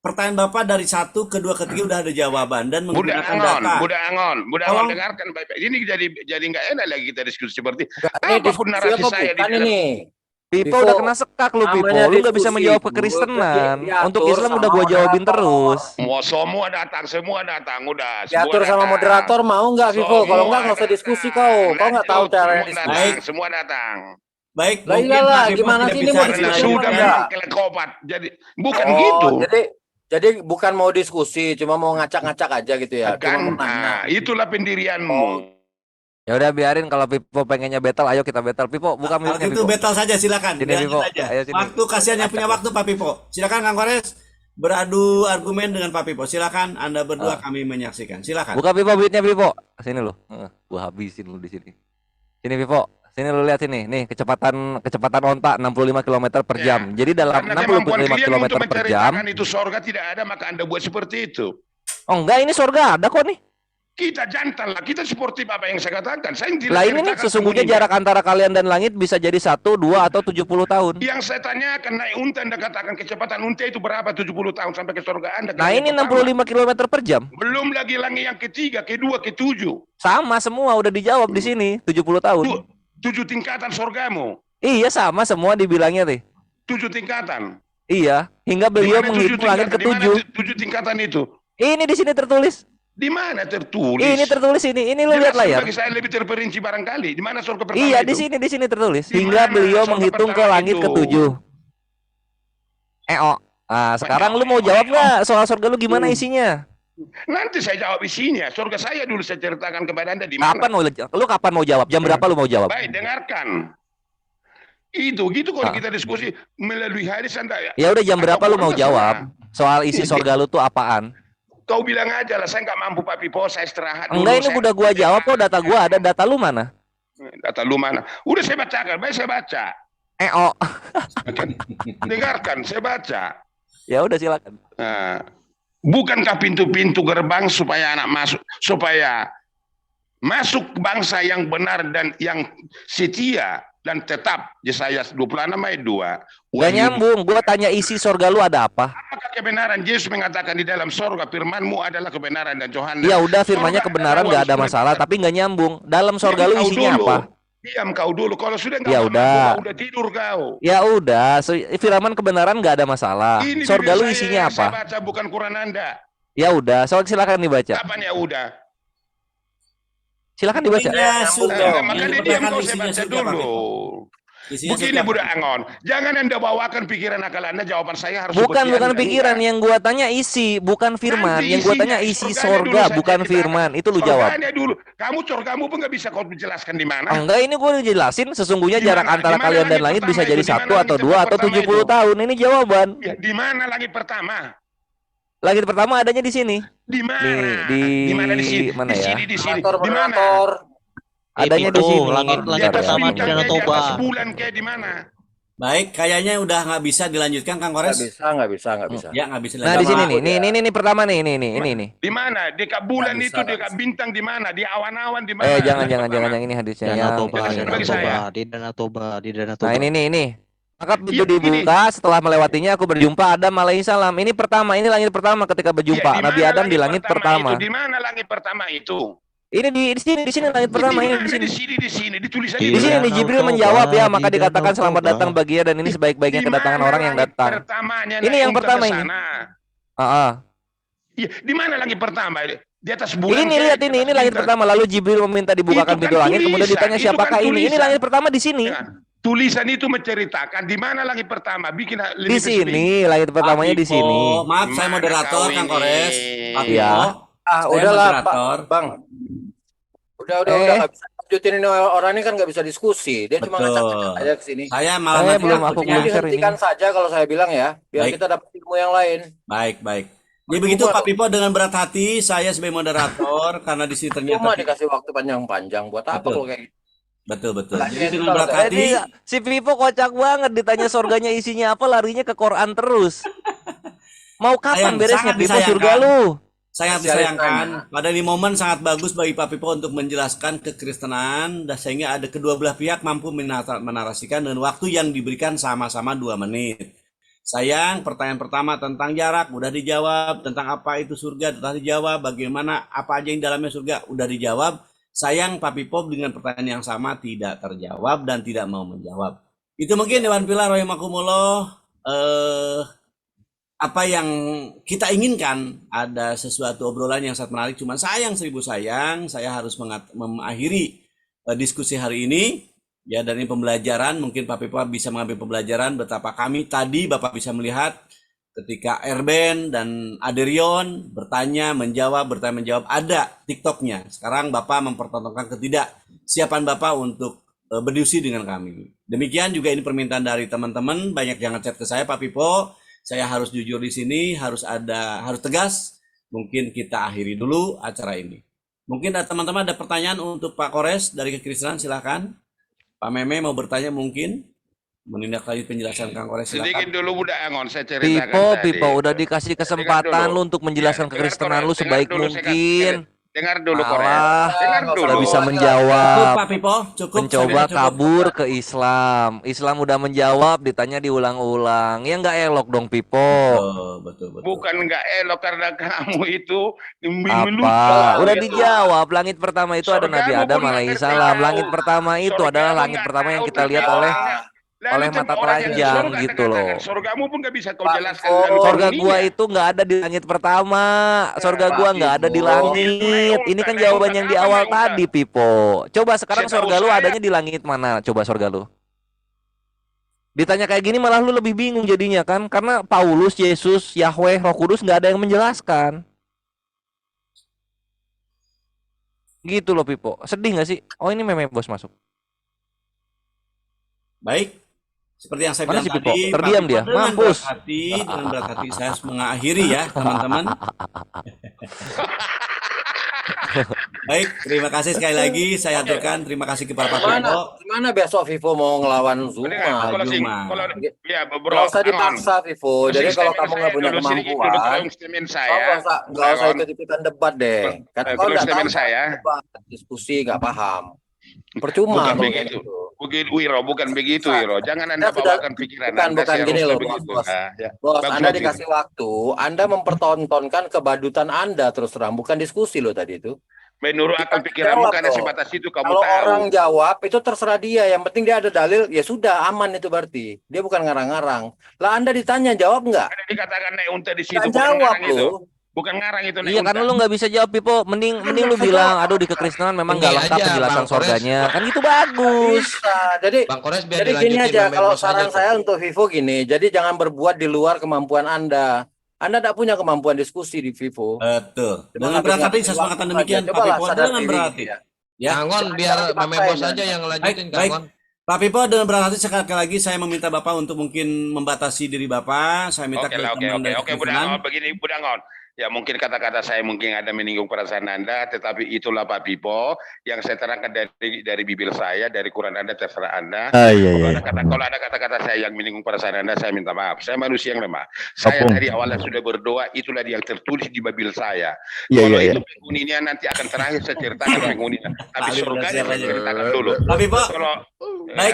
pertanyaan Bapak dari 1 ke 2 ke 3 udah ada jawaban dan Budak menggunakan Angon, data. Budak Angon Tolong. dengarkan baik-baik. Ini jadi nggak enak lagi kita diskusi seperti Ini apapun diskusi narasi apa saya di bukan dalam. ini? Pipo Pipo, udah kena sekak lu, Pipo. namanya Lu nggak bisa diskusi menjawab itu, kekristenan. diatur Untuk Islam udah sama gua jawabin moderator. terus. Semua datang, udah. Diatur semua sama datang. moderator mau nggak, Vivo? Kalau nggak usah datang. diskusi kau. Kau nggak tahu Lanjut, cara semua diskusi. datang, semua datang. Baik, Lah mungkin iyalah, Pak Pipo gimana tidak sih ini bisa mau Karena diskusi dilanjutkan. sudah enggak? memang kelekopat. Jadi bukan Oh, gitu. jadi bukan mau diskusi, cuma mau ngacak-ngacak aja gitu ya. Cuma Kan, mau nanya. itulah pendirianmu. Oh. Ya udah, biarin, kalau Pipo pengennya battle, ayo kita battle. Pipo, buka Kalau mic-nya, gitu Pipo. battle saja, silakan. Sini, Dilanjut Pipo. aja. Ayo, sini. Waktu kasihan yang punya waktu, Pak Pipo. Silakan Kang Kores beradu argumen dengan Pak Pipo. Silakan Anda berdua kami menyaksikan. Silakan. Buka Pipo beatnya, Pipo. Sini lu. Gua habisin lu di sini. Sini, Pipo. Sini lu lihat sini. Nih, kecepatan onta 65 km per Ya. jam. Jadi dalam Karena kemampuan 65 kalian km untuk per jam. menceritakan itu sorga tidak ada, maka Anda buat seperti itu. Oh enggak, ini sorga ada kok nih. Kita jantan lah, kita seperti apa yang saya katakan. Saya tidak Lah ini nih, ceritakan sesungguhnya penghuni. jarak antara kalian dan langit bisa jadi 1, 2, atau 70 tahun. Yang saya tanyakan naik unta, Anda katakan kecepatan unta itu berapa 70 tahun sampai ke surga Anda. Nah ini 65 km per jam. Belum lagi langit yang ketiga, kedua, ketujuh. Sama semua udah dijawab di sini, 70 tahun. 7 tingkatan surgamu. Iya, sama semua dibilangnya nih. 7 tingkatan. Iya, hingga Di beliau mana 7 menghitung langit tingkatan? Di mana ketujuh. 7 tingkatan itu? Ini di sini tertulis. Di mana tertulis? Ini tertulis ini. Ini lu lihat Jelaskan layar. bagi saya lebih terperinci barangkali. Di mana surga pertama Iya, itu? di sini tertulis. Di Hingga mana beliau surga menghitung ke pertama langit itu? ketujuh. Oh. Nah, sekarang lu mau jawab nggak soal surga lu gimana isinya? Nanti saya jawab isinya. Surga saya dulu saya ceritakan kepada Anda di mana. Kapan mau jawab? Jam berapa lu mau jawab? Baik, dengarkan. Itu gitu kalau Ah. kita diskusi melalui hadis Anda. Ya udah, jam berapa lu mau Atau jawab? terserah. Soal isi surga lu tuh apaan? Kau bilang aja lah, saya nggak mampu Pak Pipo, saya istirahat Enggak, ini saya- udah gua jawab kok, data gua ada, data lu mana? Data lu mana? Udah saya bacakan, baik saya baca. Oh. Dengarkan, saya baca. Ya udah, silakan. Nah, bukankah pintu-pintu gerbang supaya anak masuk bangsa yang benar dan yang setia dan tetap. Yesaya 26 ayat 2. Gak nyambung, gua tanya isi surga lu ada apa? Apakah kebenaran? Yesus mengatakan di dalam sorga, firmanmu adalah kebenaran dan Yohanes. Ya udah, firmannya Sorga kebenaran adalah nggak ada uang masalah, seperti- tapi nggak nyambung. Dalam surga lu Tahu isinya dulu. apa? Diam kau dulu. Kalau sudah nggak Ya mau udah. udah tidur kau. Ya udah, firman kebenaran nggak ada masalah. Ini Sorga bibir lu saya isinya yang saya apa? baca, bukan Quran Anda. Ya udah, silakan dibaca. Kapan ya udah? Silakan dibaca. Isinya surga. Maka Yang dia diam, dipertanyakan kau saya isinya baca surga, Pak dulu. Pipo. Isinya Begini surga, Budak Pak. Angon, jangan Anda bawakan pikiran akal Anda, jawaban saya harus Bukan seperti Anda. pikiran, Enggak. yang gua tanya isi, bukan firman. Nanti Yang gua tanya isinya, isi surganya dulu sorga, saya bukan ceritakan. firman. Itu lu jawab. Surganya dulu. Surgamu pun nggak bisa kau menjelaskan di mana. Enggak, ini gua udah jelasin sesungguhnya Di jarak mana? antara Di mana kalian dan langit langit pertama bisa itu? jadi Di mana 1 atau langit 2 atau pertama 70 itu? tahun. Ini jawaban. Ya, di mana langit pertama? Langit pertama adanya di sini. Di mana? Di mana di sini? mana Di ya? sini, di sini. Moderator, Di mana? moderator. Adanya di Pipo, sini. langit Di Bentar atas ya, pertama ini di bintang Danau kayak di Toba. atas bulan kayak di mana? Baik, kayaknya udah nggak bisa dilanjutkan, Kang Nggak Kores. bisa, nggak bisa. Ya, nggak bisa Nah, di sini nih. Aku ya. Nih pertama nih, ini. Di mana? Dekat bulan Nggak bisa, itu, nggak dekat bisa. bintang di mana? Di awan-awan di mana? Jangan Langit pertama. yang ini hadisnya Danau yang Toba, Jelaskan Danau bagi Toba, saya. di Danau Toba, di Danau Nah, Toba. ini. Maka Iya, pintu dibuka, setelah melewatinya aku berjumpa Adam alaihissalam. Ini pertama, ini langit pertama ketika berjumpa Iya, di Nabi mana Adam di langit pertama. Itu? Di mana langit pertama itu? Ini di sini langit pertama, ini di sini. Di sini, ditulis aja Di Di sini Danau nih Jibril Toba, menjawab ya, di maka dikatakan Danau selamat Toba. datang bagi dia dan ini sebaik-baiknya kedatangan orang yang datang. Pertamanya Ini yang pertama ini. Iya, di mana langit pertama? Di atas bulan. Ini lihat ini langit pertama, lalu Jibril meminta dibukakan Itu kan pintu langit, kemudian tulisan, ditanya itu siapakah kan ini? Ini tulisan. langit pertama di sini. Tulisan itu menceritakan di mana langit pertama. Bikin Di lebih spesifik. sini langit pertamanya di Pak Pipo, sini. Maaf, saya Mana moderator, kau Kang ini? Kores. Pak Iya. Pipo, Ah, saya udahlah, Pak. moderator. Bang. Udah nggak bisa lanjutin ini, orang ini kan nggak bisa diskusi. Dia cuma Betul. ngacak-ngacak aja ke sini. Saya malah nanti belum aku takutnya- belum share ini. Dihentikan saja kalau saya bilang ya, biar Baik. kita dapat ilmu yang lain. Baik. Jadi begitu Pak Pipo, dengan berat hati saya sebagai moderator karena di sini ternyata Cuma dikasih waktu panjang-panjang buat apa Betul. kalau kayak gitu? betul. Nah, Jadi ini dengan kalau berat saya- hati, Si Pipo kocak banget ditanya surganya isinya apa, larinya ke Quran terus. Mau kapan Sayang, beresnya sangat Pipo disayangkan. surga lu? sangat Masih ada disayangkan. tanya. Pada di momen sangat bagus bagi Pak Pipo untuk menjelaskan kekristenan dan sehingga ada kedua belah pihak mampu menarasikan dengan waktu yang diberikan sama-sama 2 menit. Sayang, pertanyaan pertama tentang jarak udah dijawab, tentang apa itu surga udah dijawab, bagaimana apa aja yang dalamnya surga udah dijawab. Sayang, Pak Pipo dengan pertanyaan yang sama tidak terjawab dan tidak mau menjawab. Itu mungkin Dewan Pilar rahimakumullah, apa yang kita inginkan, ada sesuatu obrolan yang sangat menarik, cuman sayang 1000 sayang saya harus mengakhiri diskusi hari ini ya, dan ini pembelajaran. Mungkin Pak Pipo bisa mengambil pembelajaran betapa kami tadi Bapak bisa melihat ketika Erben dan Aderion bertanya menjawab ada TikToknya. Sekarang Bapak mempertontonkan ketidaksiapan Bapak untuk berdiskusi dengan kami. Demikian juga ini permintaan dari teman-teman, banyak yang ngechat ke saya, Pak Pipo, saya harus jujur di sini, harus tegas. Mungkin kita akhiri dulu acara ini. Mungkin teman-teman ada pertanyaan untuk Pak Kores dari Kekristenan, silakan. Pak Meme mau bertanya mungkin menindaklanjuti penjelasan Kang Kores, Sedikit silakan. dulu Budak Angon, saya ceritakan tadi. Pipo udah dikasih kesempatan dulu. lu untuk menjelaskan Ya, dengar kekristenan lu Kores, sebaik dengar dulu, saya mungkin. Dengar dulu Kores. Malah Dengar Nggak dulu. udah bisa usah. menjawab. Cukup Pak Pipo, cukup. Mencoba Saya kira cukup. kabur ke Islam. Islam udah menjawab, ditanya diulang-ulang. Ya nggak elok dong Pipo. Betul. Bukan nggak elok karena kamu itu Apa? Udah gitu. dijawab. Langit pertama itu ada Surgamu Nabi Adam pun nggak alaihissalam. tahu. Langit pertama itu Surgamu adalah langit nggak pertama yang tahu kita lihat tentang oleh orangnya. Lalu oleh tentang mata orang yang telanjang surga gitu katakan, loh. Surgamu pun nggak bisa kau Pak jelaskan. Pipo. lalu Sorga dunia. gua itu nggak ada di langit pertama. Sorga Pak gua nggak ada di Pipo. langit. Ini kan jawaban yang di awal tadi, Pipo. Coba sekarang Setahu sorga lu saya- adanya di langit mana? Coba sorga lu. Ditanya kayak gini malah lu lebih bingung jadinya kan? Karena Paulus, Yesus, Yahweh, Roh Kudus nggak ada yang menjelaskan. Gitu loh, Pipo. Sedih nggak sih? Oh, ini meme bos masuk. Baik. Seperti yang saya Mana bilang si Pipo? tadi, Terdiam Pak dia. Pipo dengan Mampus. berat hati saya harus mengakhiri ya, teman-teman. Baik, terima kasih sekali lagi. Saya aturkan terima kasih kepada Pak Pipo. Gimana besok Vivo mau ngelawan Zuma? Kalau sih, Zuma. kalau ya bro, Nggak usah Angon. dipaksa Vivo. Jadi kalau kamu nggak punya Dulu sedikit, kemampuan, dulu tolong statement kau saya. nggak usah Angon. ikut-ikutan debat deh. Karena kau Dulu nggak tahu statement saya. debat, diskusi nggak paham. Percuma Bukan kalau kayak begitu. gitu. Begitu Wiro, bukan begitu Wiro. Jangan Anda Saya sudah- bawakan pikiran bukan, Anda. bukan Saya gini harus loh, begitu. Bos. Ah, ya. Bos, Bagus, Anda bagus. dikasih waktu, Anda mempertontonkan kebadutan Anda terus terang, bukan diskusi loh tadi itu. Menurut akal pikiranmu Jawab karena dong. sebatas itu kamu Kalau tahu. orang jawab itu terserah dia, yang penting dia ada dalil, ya sudah aman itu berarti. Dia bukan ngarang-ngarang. Lah Anda ditanya jawab nggak? Ada dikatakan naik unta di situ Nggak bukan jawab ngarang itu. loh. Bukan ngarang itu naik Iya, unta. karena lu nggak bisa jawab, Pipo. Mending lu bilang, aduh di kekristenan memang Ini nggak lengkap aja, penjelasan Bang Kores. sorganya. Kan gitu bagus. Bisa. Jadi Bang Kores biar Jadi gini dilanjutin aja, Bang kalau Mebos aja saran tuh. saya untuk Vivo gini, jadi jangan berbuat di luar kemampuan Anda. Anda tidak punya kemampuan diskusi di Vivo. Betul. Cuma Dengan berat hati ngatur-ngatur saya semangatkan waktu demikian, aja. Pak Cobalah Pipo. sadar Dengan diri berat hati. gitu ya. Ya. Kangon Jangan biar dipaksain, Bang Mebos Anda. aja yang Baik, ngelanjutin baik. Kangon. Pak Pipo, dengan berat hati sekali lagi saya meminta Bapak untuk mungkin membatasi diri Bapak. Saya minta Oke lah, oke, teman oke, dari oke, Kekristenan. Budangon, begini, Budangon. Ya mungkin kata-kata saya mungkin ada menyinggung perasaan Anda, tetapi itulah Pak Pipo yang saya terangkan dari bibir saya, dari Quran Anda, terserah Anda. Kalau ada kata-kata saya yang menyinggung perasaan Anda, saya minta maaf. Saya manusia yang lemah. Saya dari awalnya sudah berdoa, itulah yang tertulis di Bibil saya. Kalau itu penghuninya nanti akan terakhir saya ceritakan penghuninya. Tapi Pak, surganya siap saya aja. ceritakan dulu. Pak Pipo, Kalau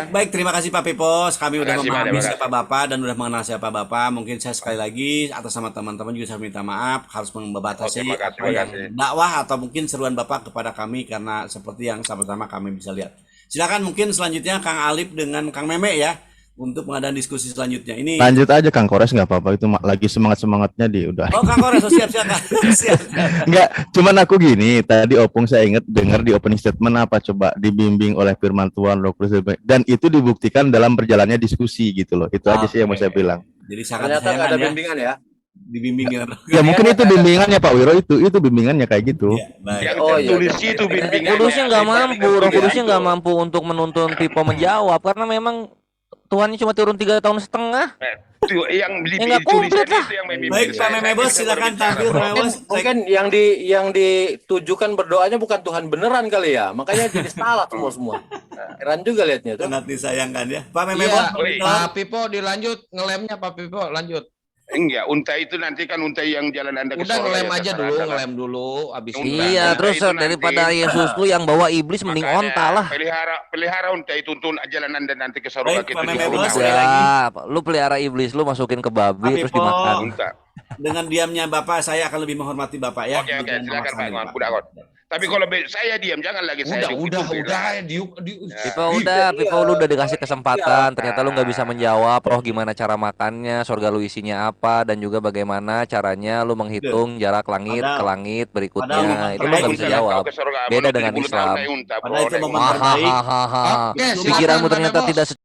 baik, terima kasih Pak Pipo. Kami udah Terima kasih, Pak. memahami Terima kasih. siapa Bapak dan udah mengenal siapa Bapak. Mungkin saya sekali lagi atas nama teman-teman juga saya minta maaf harus membatasi Oke, makasih, apa yang makasih. dakwah atau mungkin seruan Bapak kepada kami karena seperti yang sama-sama kami bisa lihat. Silakan mungkin selanjutnya Kang Alip dengan Kang Meme ya untuk mengadakan diskusi selanjutnya. Ini Lanjut aja Kang Kores, nggak apa-apa, itu lagi semangat-semangatnya di udah. Oh, Kang Kores, siap. Siap. Nggak, cuman aku gini, tadi Opung saya ingat dengar di opening statement apa coba dibimbing oleh firman Tuhan, Roh Kudus, dan itu dibuktikan dalam berjalannya diskusi gitu loh. Itu aja sih yang mau saya bilang. Jadi sangat Ternyata nggak ada disayangkan ya bimbingan ya. dibimbing dengan Ya mungkin itu bimbingannya Pak Wiro, itu bimbingannya kayak gitu. Ya, baik. yang Oh, iya, tertulis iya. itu bimbingannya. Kudusnya nggak mampu, Roh Tulis Kudusnya itu. nggak mampu untuk menuntun Pipo menjawab karena memang Tuhannya cuma turun 3,5 tahun. Itu yang Ya, nggak tulisan komplit lah. itu yang membimbing Baik, saya. Pak Meme Bos, Saya silakan berbicara. tampil Pak Meme Bos. Mungkin yang ditujukan berdoanya bukan Tuhan beneran kali ya. Makanya jadi salah semua. Heran juga liatnya tuh. Sangat disayangkan ya. Pak Meme Iya, Bos, Pak Pipo dilanjut ngelemnya Pak Pipo lanjut. Enggak, unta itu nanti kan unta yang jalan Anda ke Udah sorga ngelem ya, aja terserah dulu, Anda. ngelem dulu abis Unta. itu. Iya, Unta terus itu nanti. daripada Yesus lu yang bawa iblis mending Makanya, onta lah. Pelihara unta itu untuk jalan Anda nanti ke sorga Baik, gitu Pak di Meme Bos, surga. sekali lagi. Ya, lu pelihara iblis lu masukin ke babi Pak terus Pipo. dimakan. Unta. dengan diamnya Bapak saya akan lebih menghormati Bapak ya. Oke, Dengan silakan Pak. memaksa ini, Budak. Tapi kalau saya diam, jangan lagi saya Udah, diikuti. Pipo lu udah dikasih kesempatan, ternyata lu nggak bisa menjawab, roh gimana cara makannya, surga lu isinya apa, dan juga bagaimana caranya lu menghitung jarak langit ke langit berikutnya. Itu lu nggak bisa jawab. Beda dengan Islam. Padahal itu memang terbaik. Hahaha. Oke, silakan, Pikiranmu Pak ternyata Mebos. tidak